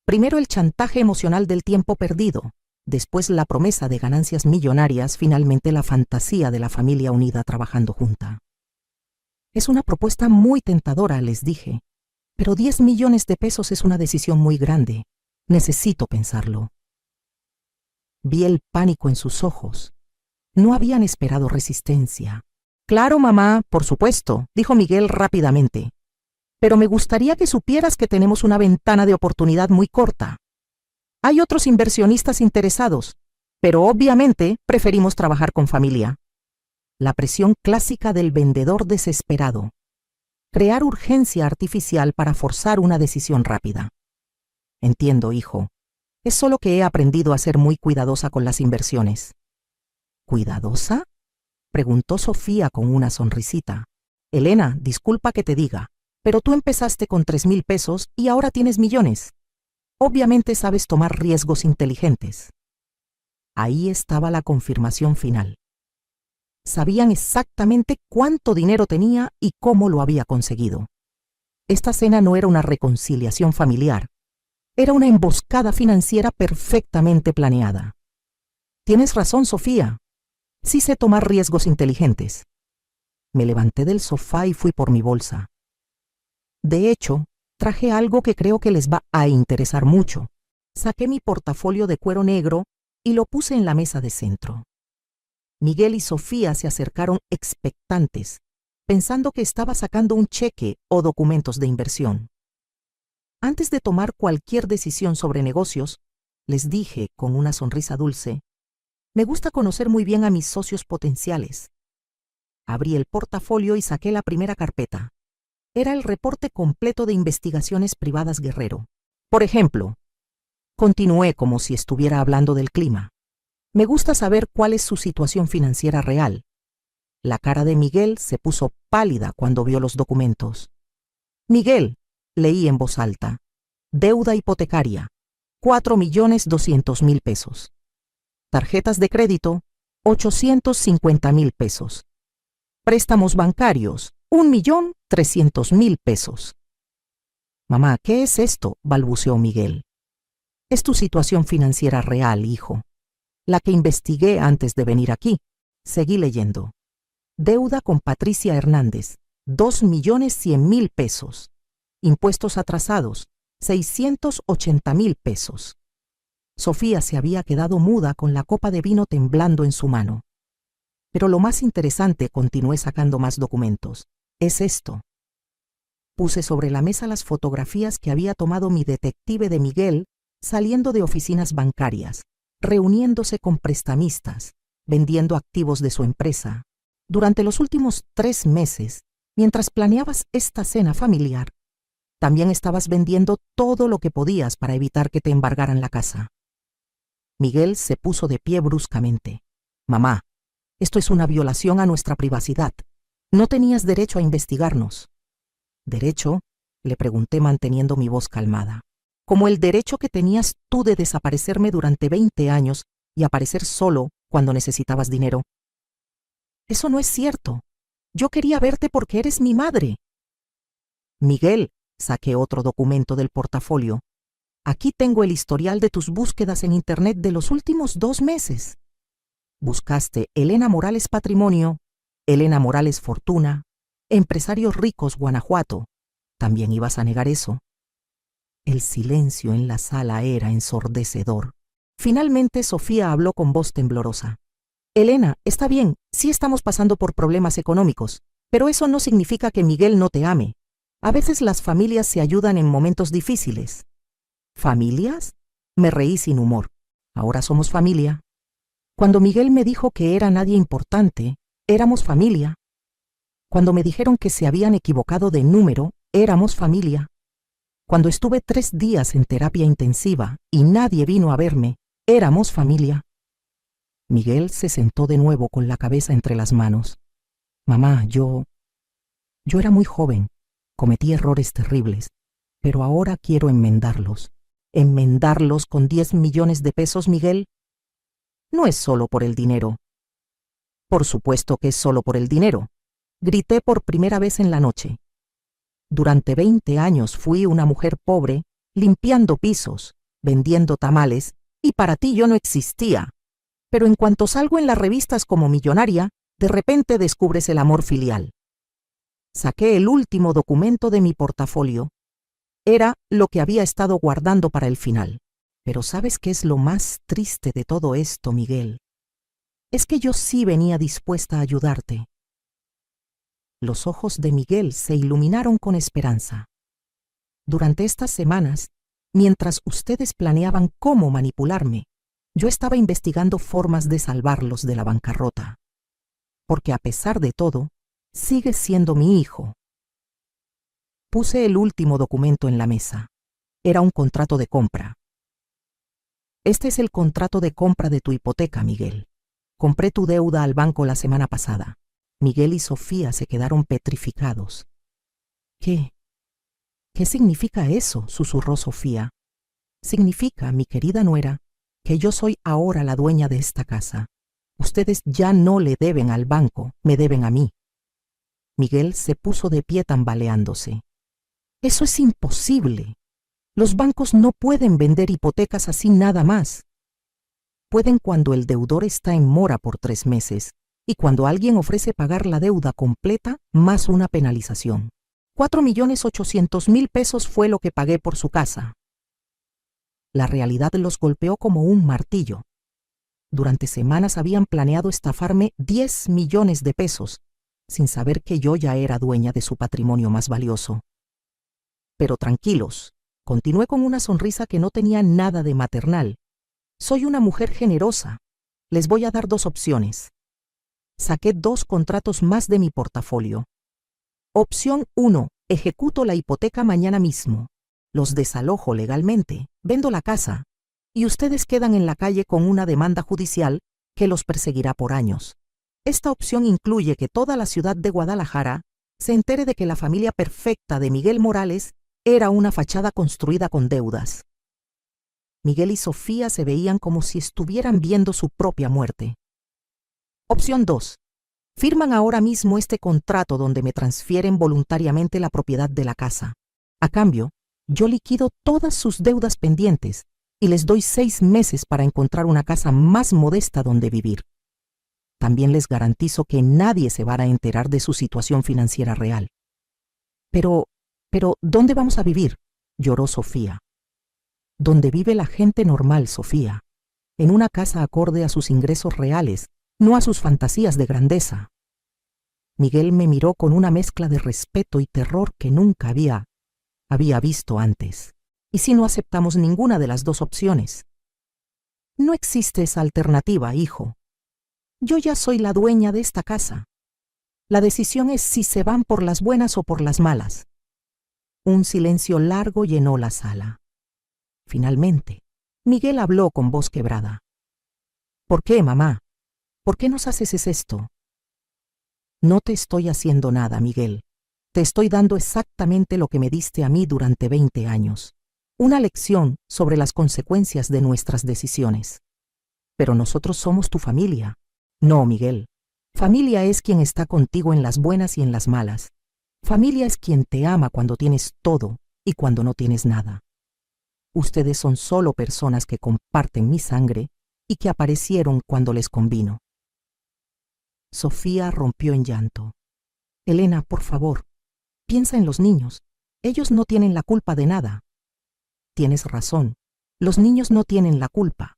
Primero el chantaje emocional del tiempo perdido, después la promesa de ganancias millonarias, finalmente la fantasía de la familia unida trabajando junta. Es una propuesta muy tentadora, les dije, pero 10 millones de pesos es una decisión muy grande. Necesito pensarlo. Vi el pánico en sus ojos. No habían esperado resistencia. Claro, mamá, por supuesto, dijo Miguel rápidamente. Pero me gustaría que supieras que tenemos una ventana de oportunidad muy corta. Hay otros inversionistas interesados, pero obviamente preferimos trabajar con familia. La presión clásica del vendedor desesperado. Crear urgencia artificial para forzar una decisión rápida. Entiendo, hijo. Es solo que he aprendido a ser muy cuidadosa con las inversiones. ¿Cuidadosa? Preguntó Sofía con una sonrisita. Elena, disculpa que te diga, pero tú empezaste con 3,000 pesos y ahora tienes millones. Obviamente sabes tomar riesgos inteligentes. Ahí estaba la confirmación final. Sabían exactamente cuánto dinero tenía y cómo lo había conseguido. Esta cena no era una reconciliación familiar. Era una emboscada financiera perfectamente planeada. Tienes razón, Sofía. Sí sé tomar riesgos inteligentes. Me levanté del sofá y fui por mi bolsa. De hecho, traje algo que creo que les va a interesar mucho. Saqué mi portafolio de cuero negro y lo puse en la mesa de centro. Miguel y Sofía se acercaron expectantes, pensando que estaba sacando un cheque o documentos de inversión. Antes de tomar cualquier decisión sobre negocios, les dije con una sonrisa dulce, me gusta conocer muy bien a mis socios potenciales. Abrí el portafolio y saqué la primera carpeta. Era el reporte completo de investigaciones privadas Guerrero. Por ejemplo, continué como si estuviera hablando del clima. Me gusta saber cuál es su situación financiera real. La cara de Miguel se puso pálida cuando vio los documentos. Miguel, leí en voz alta. Deuda hipotecaria, 4,200,000 pesos. Tarjetas de crédito, 850,000 pesos. Préstamos bancarios, 1,300,000 pesos. Mamá, ¿qué es esto?, balbuceó Miguel. Es tu situación financiera real, hijo. La que investigué antes de venir aquí. Seguí leyendo. Deuda con Patricia Hernández, 2,100,000 pesos. Impuestos atrasados, 680,000 pesos. Sofía se había quedado muda con la copa de vino temblando en su mano. Pero lo más interesante, continué sacando más documentos, es esto. Puse sobre la mesa las fotografías que había tomado mi detective de Miguel saliendo de oficinas bancarias, reuniéndose con prestamistas, vendiendo activos de su empresa. Durante los últimos 3 meses, mientras planeabas esta cena familiar, también estabas vendiendo todo lo que podías para evitar que te embargaran la casa. Miguel se puso de pie bruscamente. Mamá, esto es una violación a nuestra privacidad. No tenías derecho a investigarnos. ¿Derecho? Le pregunté manteniendo mi voz calmada. Como el derecho que tenías tú de desaparecerme durante 20 años y aparecer solo cuando necesitabas dinero. Eso no es cierto. Yo quería verte porque eres mi madre. Miguel, saqué otro documento del portafolio. Aquí tengo el historial de tus búsquedas en Internet de los últimos 2 meses. Buscaste Elena Morales Patrimonio, Elena Morales Fortuna, Empresarios Ricos Guanajuato. ¿También ibas a negar eso? El silencio en la sala era ensordecedor. Finalmente Sofía habló con voz temblorosa. Elena, está bien, sí estamos pasando por problemas económicos, pero eso no significa que Miguel no te ame. A veces las familias se ayudan en momentos difíciles. ¿Familias? Me reí sin humor. Ahora somos familia. Cuando Miguel me dijo que era nadie importante, éramos familia. Cuando me dijeron que se habían equivocado de número, éramos familia. Cuando estuve 3 días en terapia intensiva y nadie vino a verme, éramos familia. Miguel se sentó de nuevo con la cabeza entre las manos. Mamá, yo era muy joven, cometí errores terribles, pero ahora quiero enmendarlos. ¿Enmendarlos con 10 millones de pesos, Miguel? No es solo por el dinero. Por supuesto que es solo por el dinero. Grité por primera vez en la noche. Durante 20 años fui una mujer pobre, limpiando pisos, vendiendo tamales, y para ti yo no existía. Pero en cuanto salgo en las revistas como millonaria, de repente descubres el amor filial. Saqué el último documento de mi portafolio. Era lo que había estado guardando para el final. Pero ¿sabes qué es lo más triste de todo esto, Miguel? Es que yo sí venía dispuesta a ayudarte. Los ojos de Miguel se iluminaron con esperanza. Durante estas semanas, mientras ustedes planeaban cómo manipularme, yo estaba investigando formas de salvarlos de la bancarrota. Porque a pesar de todo, sigues siendo mi hijo. Puse el último documento en la mesa. Era un contrato de compra. Este es el contrato de compra de tu hipoteca, Miguel. Compré tu deuda al banco la semana pasada. Miguel y Sofía se quedaron petrificados. ¿Qué? ¿Qué significa eso?, susurró Sofía. Significa, mi querida nuera, que yo soy ahora la dueña de esta casa. Ustedes ya no le deben al banco, me deben a mí. Miguel se puso de pie tambaleándose. Eso es imposible. Los bancos no pueden vender hipotecas así nada más. Pueden cuando el deudor está en mora por 3 meses y cuando alguien ofrece pagar la deuda completa más una penalización. 4,800,000 pesos fue lo que pagué por su casa. La realidad los golpeó como un martillo. Durante semanas habían planeado estafarme 10 millones de pesos, sin saber que yo ya era dueña de su patrimonio más valioso. Pero tranquilos, continué con una sonrisa que no tenía nada de maternal. Soy una mujer generosa. Les voy a dar 2 opciones. Saqué 2 contratos más de mi portafolio. Opción 1. Ejecuto la hipoteca mañana mismo. Los desalojo legalmente, vendo la casa, y ustedes quedan en la calle con una demanda judicial que los perseguirá por años. Esta opción incluye que toda la ciudad de Guadalajara se entere de que la familia perfecta de Miguel Morales era una fachada construida con deudas. Miguel y Sofía se veían como si estuvieran viendo su propia muerte. Opción 2. Firman ahora mismo este contrato donde me transfieren voluntariamente la propiedad de la casa. A cambio, yo liquido todas sus deudas pendientes y les doy 6 meses para encontrar una casa más modesta donde vivir. También les garantizo que nadie se va a enterar de su situación financiera real. Pero, ¿dónde vamos a vivir? lloró Sofía. Donde vive la gente normal, Sofía, en una casa acorde a sus ingresos reales, no a sus fantasías de grandeza. Miguel me miró con una mezcla de respeto y terror que nunca había visto antes. ¿Y si no aceptamos ninguna de las dos opciones? No existe esa alternativa, hijo. Yo ya soy la dueña de esta casa. La decisión es si se van por las buenas o por las malas. Un silencio largo llenó la sala. Finalmente, Miguel habló con voz quebrada. ¿Por qué, mamá? ¿Por qué nos haces esto? No te estoy haciendo nada, Miguel. Te estoy dando exactamente lo que me diste a mí durante 20 años. Una lección sobre las consecuencias de nuestras decisiones. Pero nosotros somos tu familia. No, Miguel. Familia es quien está contigo en las buenas y en las malas. Familia es quien te ama cuando tienes todo y cuando no tienes nada. Ustedes son solo personas que comparten mi sangre y que aparecieron cuando les convino. Sofía rompió en llanto. Elena, por favor, piensa en los niños. Ellos no tienen la culpa de nada. Tienes razón. Los niños no tienen la culpa.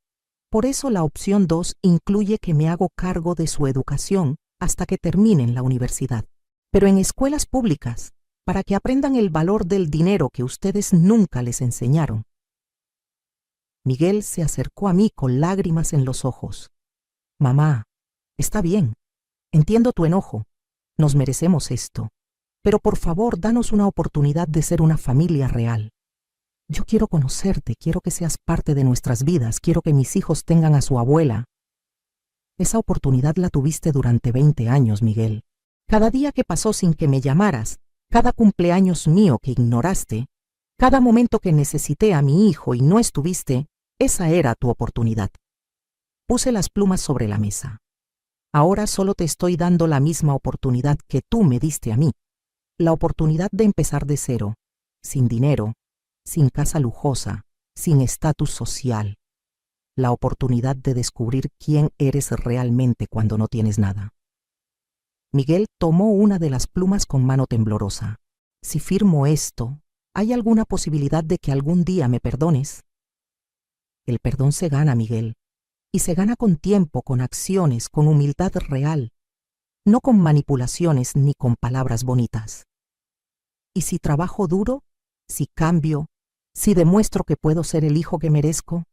Por eso la opción 2 incluye que me hago cargo de su educación hasta que terminen la universidad. Pero en escuelas públicas, para que aprendan el valor del dinero que ustedes nunca les enseñaron. Miguel se acercó a mí con lágrimas en los ojos. Mamá, está bien. Entiendo tu enojo. Nos merecemos esto. Pero por favor, danos una oportunidad de ser una familia real. Yo quiero conocerte, quiero que seas parte de nuestras vidas, quiero que mis hijos tengan a su abuela. Esa oportunidad la tuviste durante 20 años, Miguel. Cada día que pasó sin que me llamaras, cada cumpleaños mío que ignoraste, cada momento que necesité a mi hijo y no estuviste, esa era tu oportunidad. Puse las plumas sobre la mesa. Ahora solo te estoy dando la misma oportunidad que tú me diste a mí. La oportunidad de empezar de cero, sin dinero, sin casa lujosa, sin estatus social. La oportunidad de descubrir quién eres realmente cuando no tienes nada. Miguel tomó una de las plumas con mano temblorosa. Si firmo esto, ¿hay alguna posibilidad de que algún día me perdones? El perdón se gana, Miguel, y se gana con tiempo, con acciones, con humildad real, no con manipulaciones ni con palabras bonitas. ¿Y si trabajo duro? ¿Si cambio? ¿Si demuestro que puedo ser el hijo que merezco?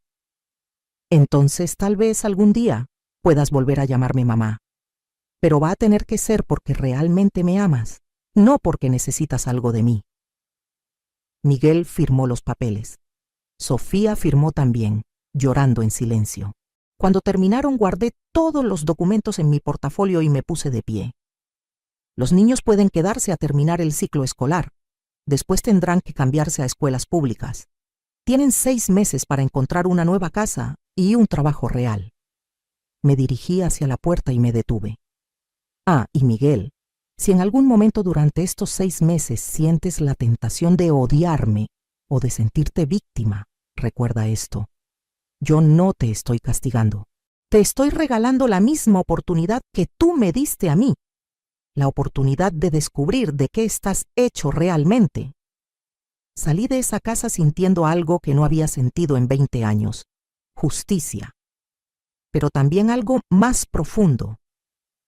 Entonces tal vez algún día puedas volver a llamarme mamá. Pero va a tener que ser porque realmente me amas, no porque necesitas algo de mí. Miguel firmó los papeles. Sofía firmó también, llorando en silencio. Cuando terminaron guardé todos los documentos en mi portafolio y me puse de pie. Los niños pueden quedarse a terminar el ciclo escolar. Después tendrán que cambiarse a escuelas públicas. Tienen 6 meses para encontrar una nueva casa y un trabajo real. Me dirigí hacia la puerta y me detuve. Ah, y Miguel, si en algún momento durante estos 6 meses sientes la tentación de odiarme o de sentirte víctima, recuerda esto. Yo no te estoy castigando. Te estoy regalando la misma oportunidad que tú me diste a mí. La oportunidad de descubrir de qué estás hecho realmente. Salí de esa casa sintiendo algo que no había sentido en 20 años. Justicia. Pero también algo más profundo.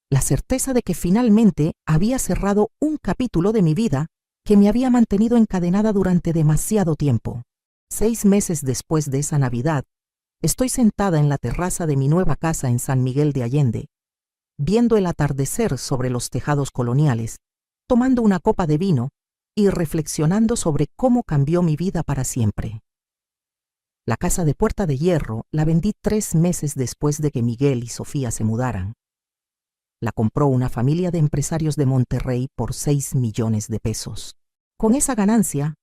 La certeza de que finalmente había cerrado un capítulo de mi vida que me había mantenido encadenada durante demasiado tiempo. 6 meses después de esa Navidad, estoy sentada en la terraza de mi nueva casa en San Miguel de Allende, viendo el atardecer sobre los tejados coloniales, tomando una copa de vino y reflexionando sobre cómo cambió mi vida para siempre. La casa de Puerta de Hierro la vendí 3 meses después de que Miguel y Sofía se mudaran. La compró una familia de empresarios de Monterrey por 6 millones de pesos. Con esa ganancia,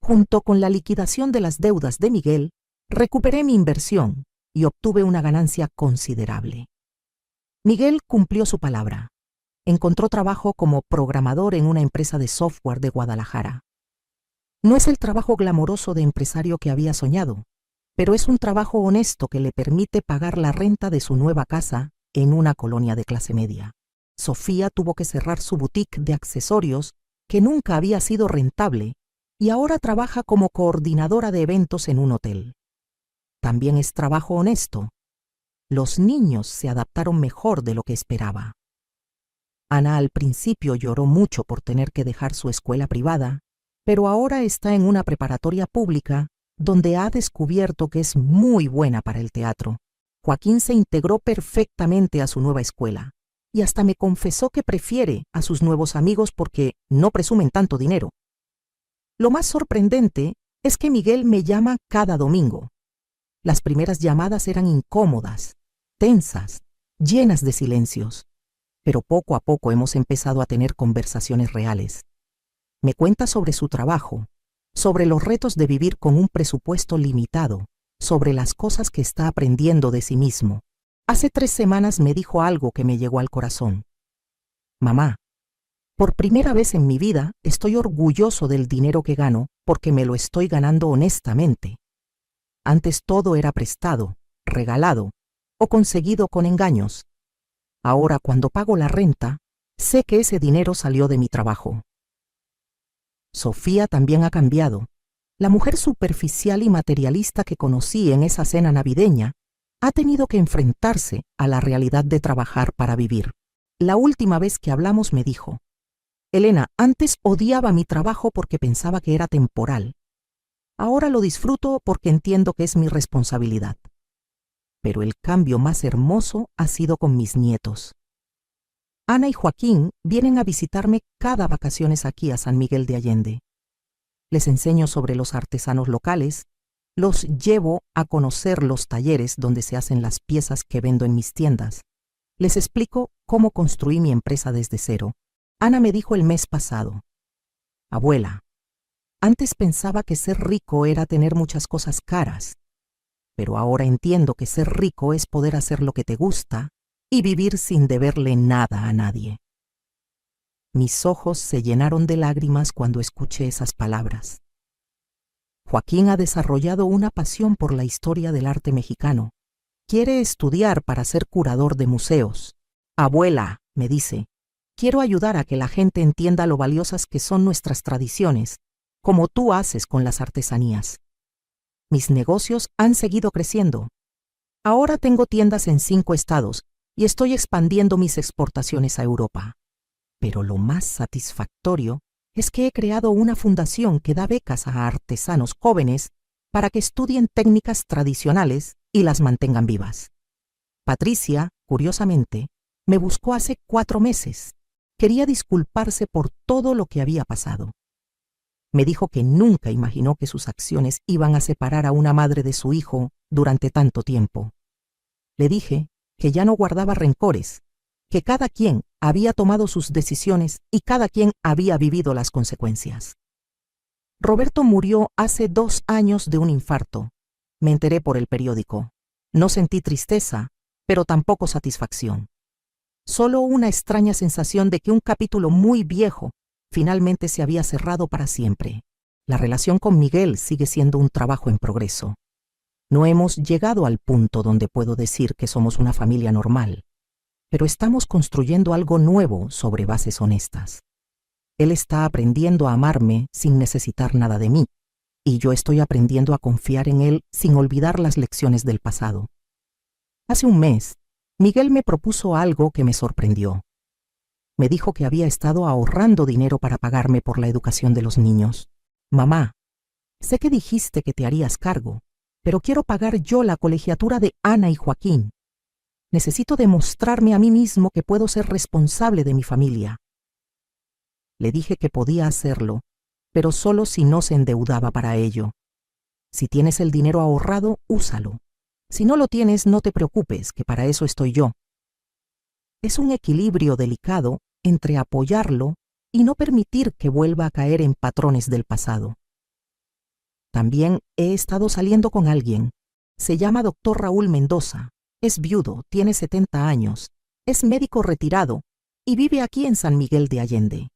junto con la liquidación de las deudas de Miguel, recuperé mi inversión y obtuve una ganancia considerable. Miguel cumplió su palabra. Encontró trabajo como programador en una empresa de software de Guadalajara. No es el trabajo glamoroso de empresario que había soñado, pero es un trabajo honesto que le permite pagar la renta de su nueva casa en una colonia de clase media. Sofía tuvo que cerrar su boutique de accesorios que nunca había sido rentable y ahora trabaja como coordinadora de eventos en un hotel. También es trabajo honesto. Los niños se adaptaron mejor de lo que esperaba. Ana al principio lloró mucho por tener que dejar su escuela privada, pero ahora está en una preparatoria pública donde ha descubierto que es muy buena para el teatro. Joaquín se integró perfectamente a su nueva escuela y hasta me confesó que prefiere a sus nuevos amigos porque no presumen tanto dinero. Lo más sorprendente es que Miguel me llama cada domingo. Las primeras llamadas eran incómodas, tensas, llenas de silencios, pero poco a poco hemos empezado a tener conversaciones reales. Me cuenta sobre su trabajo, sobre los retos de vivir con un presupuesto limitado, sobre las cosas que está aprendiendo de sí mismo. Hace 3 semanas me dijo algo que me llegó al corazón. Mamá, por primera vez en mi vida estoy orgulloso del dinero que gano porque me lo estoy ganando honestamente. Antes todo era prestado, regalado o conseguido con engaños. Ahora cuando pago la renta, sé que ese dinero salió de mi trabajo. Sofía también ha cambiado. La mujer superficial y materialista que conocí en esa cena navideña ha tenido que enfrentarse a la realidad de trabajar para vivir. La última vez que hablamos me dijo: Elena, antes odiaba mi trabajo porque pensaba que era temporal. Ahora lo disfruto porque entiendo que es mi responsabilidad. Pero el cambio más hermoso ha sido con mis nietos. Ana y Joaquín vienen a visitarme cada vacaciones aquí a San Miguel de Allende. Les enseño sobre los artesanos locales, los llevo a conocer los talleres donde se hacen las piezas que vendo en mis tiendas. Les explico cómo construí mi empresa desde cero. Ana me dijo el mes pasado: Abuela, antes pensaba que ser rico era tener muchas cosas caras, pero ahora entiendo que ser rico es poder hacer lo que te gusta y vivir sin deberle nada a nadie. Mis ojos se llenaron de lágrimas cuando escuché esas palabras. Joaquín ha desarrollado una pasión por la historia del arte mexicano. Quiere estudiar para ser curador de museos. Abuela, me dice, quiero ayudar a que la gente entienda lo valiosas que son nuestras tradiciones, como tú haces con las artesanías. Mis negocios han seguido creciendo. Ahora tengo tiendas en 5 estados y estoy expandiendo mis exportaciones a Europa. Pero lo más satisfactorio es que he creado una fundación que da becas a artesanos jóvenes para que estudien técnicas tradicionales y las mantengan vivas. Patricia, curiosamente, me buscó hace 4 meses. Quería disculparse por todo lo que había pasado. Me dijo que nunca imaginó que sus acciones iban a separar a una madre de su hijo durante tanto tiempo. Le dije que ya no guardaba rencores, que cada quien había tomado sus decisiones y cada quien había vivido las consecuencias. Roberto murió hace 2 años de un infarto. Me enteré por el periódico. No sentí tristeza, pero tampoco satisfacción. Solo una extraña sensación de que un capítulo muy viejo finalmente se había cerrado para siempre. La relación con Miguel sigue siendo un trabajo en progreso. No hemos llegado al punto donde puedo decir que somos una familia normal, pero estamos construyendo algo nuevo sobre bases honestas. Él está aprendiendo a amarme sin necesitar nada de mí, y yo estoy aprendiendo a confiar en él sin olvidar las lecciones del pasado. Hace un mes, Miguel me propuso algo que me sorprendió. Me dijo que había estado ahorrando dinero para pagarme por la educación de los niños. Mamá, sé que dijiste que te harías cargo, pero quiero pagar yo la colegiatura de Ana y Joaquín. Necesito demostrarme a mí mismo que puedo ser responsable de mi familia. Le dije que podía hacerlo, pero solo si no se endeudaba para ello. Si tienes el dinero ahorrado, úsalo. Si no lo tienes, no te preocupes, que para eso estoy yo. Es un equilibrio delicado entre apoyarlo y no permitir que vuelva a caer en patrones del pasado. También he estado saliendo con alguien. Se llama Dr. Raúl Mendoza. Es viudo, tiene 70 años, es médico retirado y vive aquí en San Miguel de Allende.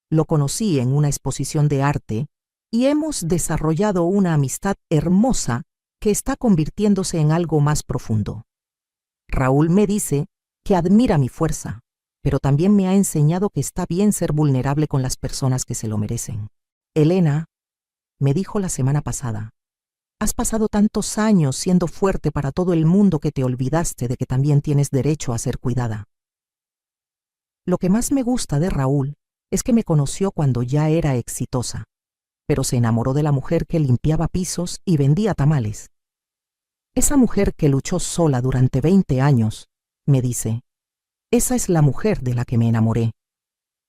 Lo conocí en una exposición de arte y hemos desarrollado una amistad hermosa que está convirtiéndose en algo más profundo. Raúl me dice que admira mi fuerza, pero también me ha enseñado que está bien ser vulnerable con las personas que se lo merecen. Elena, me dijo la semana pasada. Has pasado tantos años siendo fuerte para todo el mundo que te olvidaste de que también tienes derecho a ser cuidada. Lo que más me gusta de Raúl es que me conoció cuando ya era exitosa, pero se enamoró de la mujer que limpiaba pisos y vendía tamales. Esa mujer que luchó sola durante 20 años, me dice, esa es la mujer de la que me enamoré.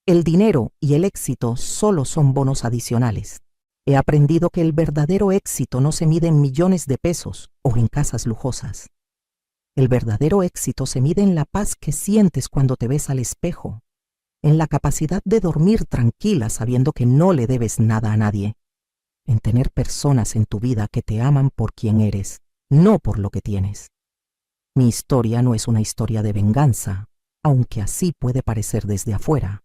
El dinero y el éxito solo son bonos adicionales. He aprendido que el verdadero éxito no se mide en millones de pesos o en casas lujosas. El verdadero éxito se mide en la paz que sientes cuando te ves al espejo, en la capacidad de dormir tranquila sabiendo que no le debes nada a nadie, en tener personas en tu vida que te aman por quien eres, no por lo que tienes. Mi historia no es una historia de venganza, aunque así puede parecer desde afuera.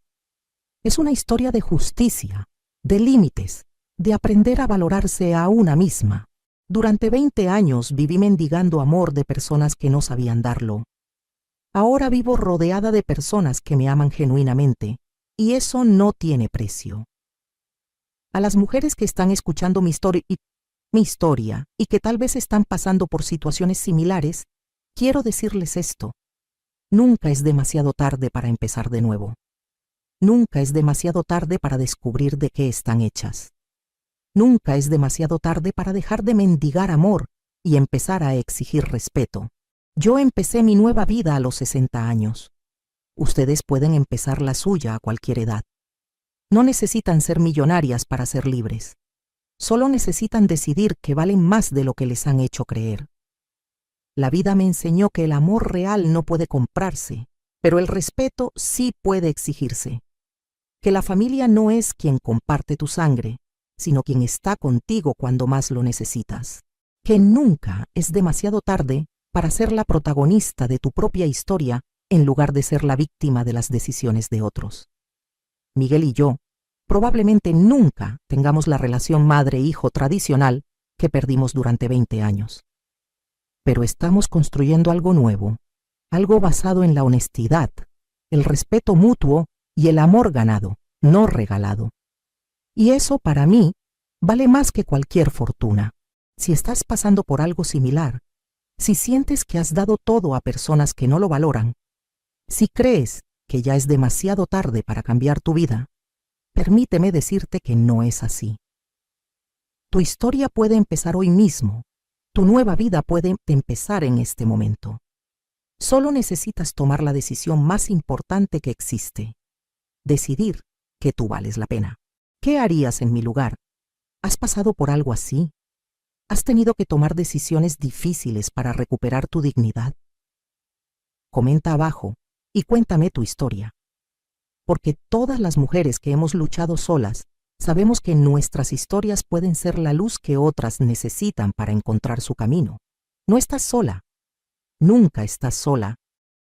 Es una historia de justicia, de límites, de aprender a valorarse a una misma. Durante 20 años viví mendigando amor de personas que no sabían darlo. Ahora vivo rodeada de personas que me aman genuinamente, y eso no tiene precio. A las mujeres que están escuchando mi historia y que tal vez están pasando por situaciones similares, quiero decirles esto. Nunca es demasiado tarde para empezar de nuevo. Nunca es demasiado tarde para descubrir de qué están hechas. Nunca es demasiado tarde para dejar de mendigar amor y empezar a exigir respeto. Yo empecé mi nueva vida a los 60 años. Ustedes pueden empezar la suya a cualquier edad. No necesitan ser millonarias para ser libres. Solo necesitan decidir que valen más de lo que les han hecho creer. La vida me enseñó que el amor real no puede comprarse, pero el respeto sí puede exigirse. Que la familia no es quien comparte tu sangre, sino quien está contigo cuando más lo necesitas. Que nunca es demasiado tarde para ser la protagonista de tu propia historia en lugar de ser la víctima de las decisiones de otros. Miguel y yo probablemente nunca tengamos la relación madre-hijo tradicional que perdimos durante 20 años. Pero estamos construyendo algo nuevo, algo basado en la honestidad, el respeto mutuo y el amor ganado, no regalado. Y eso para mí vale más que cualquier fortuna. Si estás pasando por algo similar, si sientes que has dado todo a personas que no lo valoran, si crees que ya es demasiado tarde para cambiar tu vida, permíteme decirte que no es así. Tu historia puede empezar hoy mismo. Tu nueva vida puede empezar en este momento. Solo necesitas tomar la decisión más importante que existe. Decidir que tú vales la pena. ¿Qué harías en mi lugar? ¿Has pasado por algo así? ¿Has tenido que tomar decisiones difíciles para recuperar tu dignidad? Comenta abajo y cuéntame tu historia. Porque todas las mujeres que hemos luchado solas, sabemos que nuestras historias pueden ser la luz que otras necesitan para encontrar su camino. No estás sola. Nunca estás sola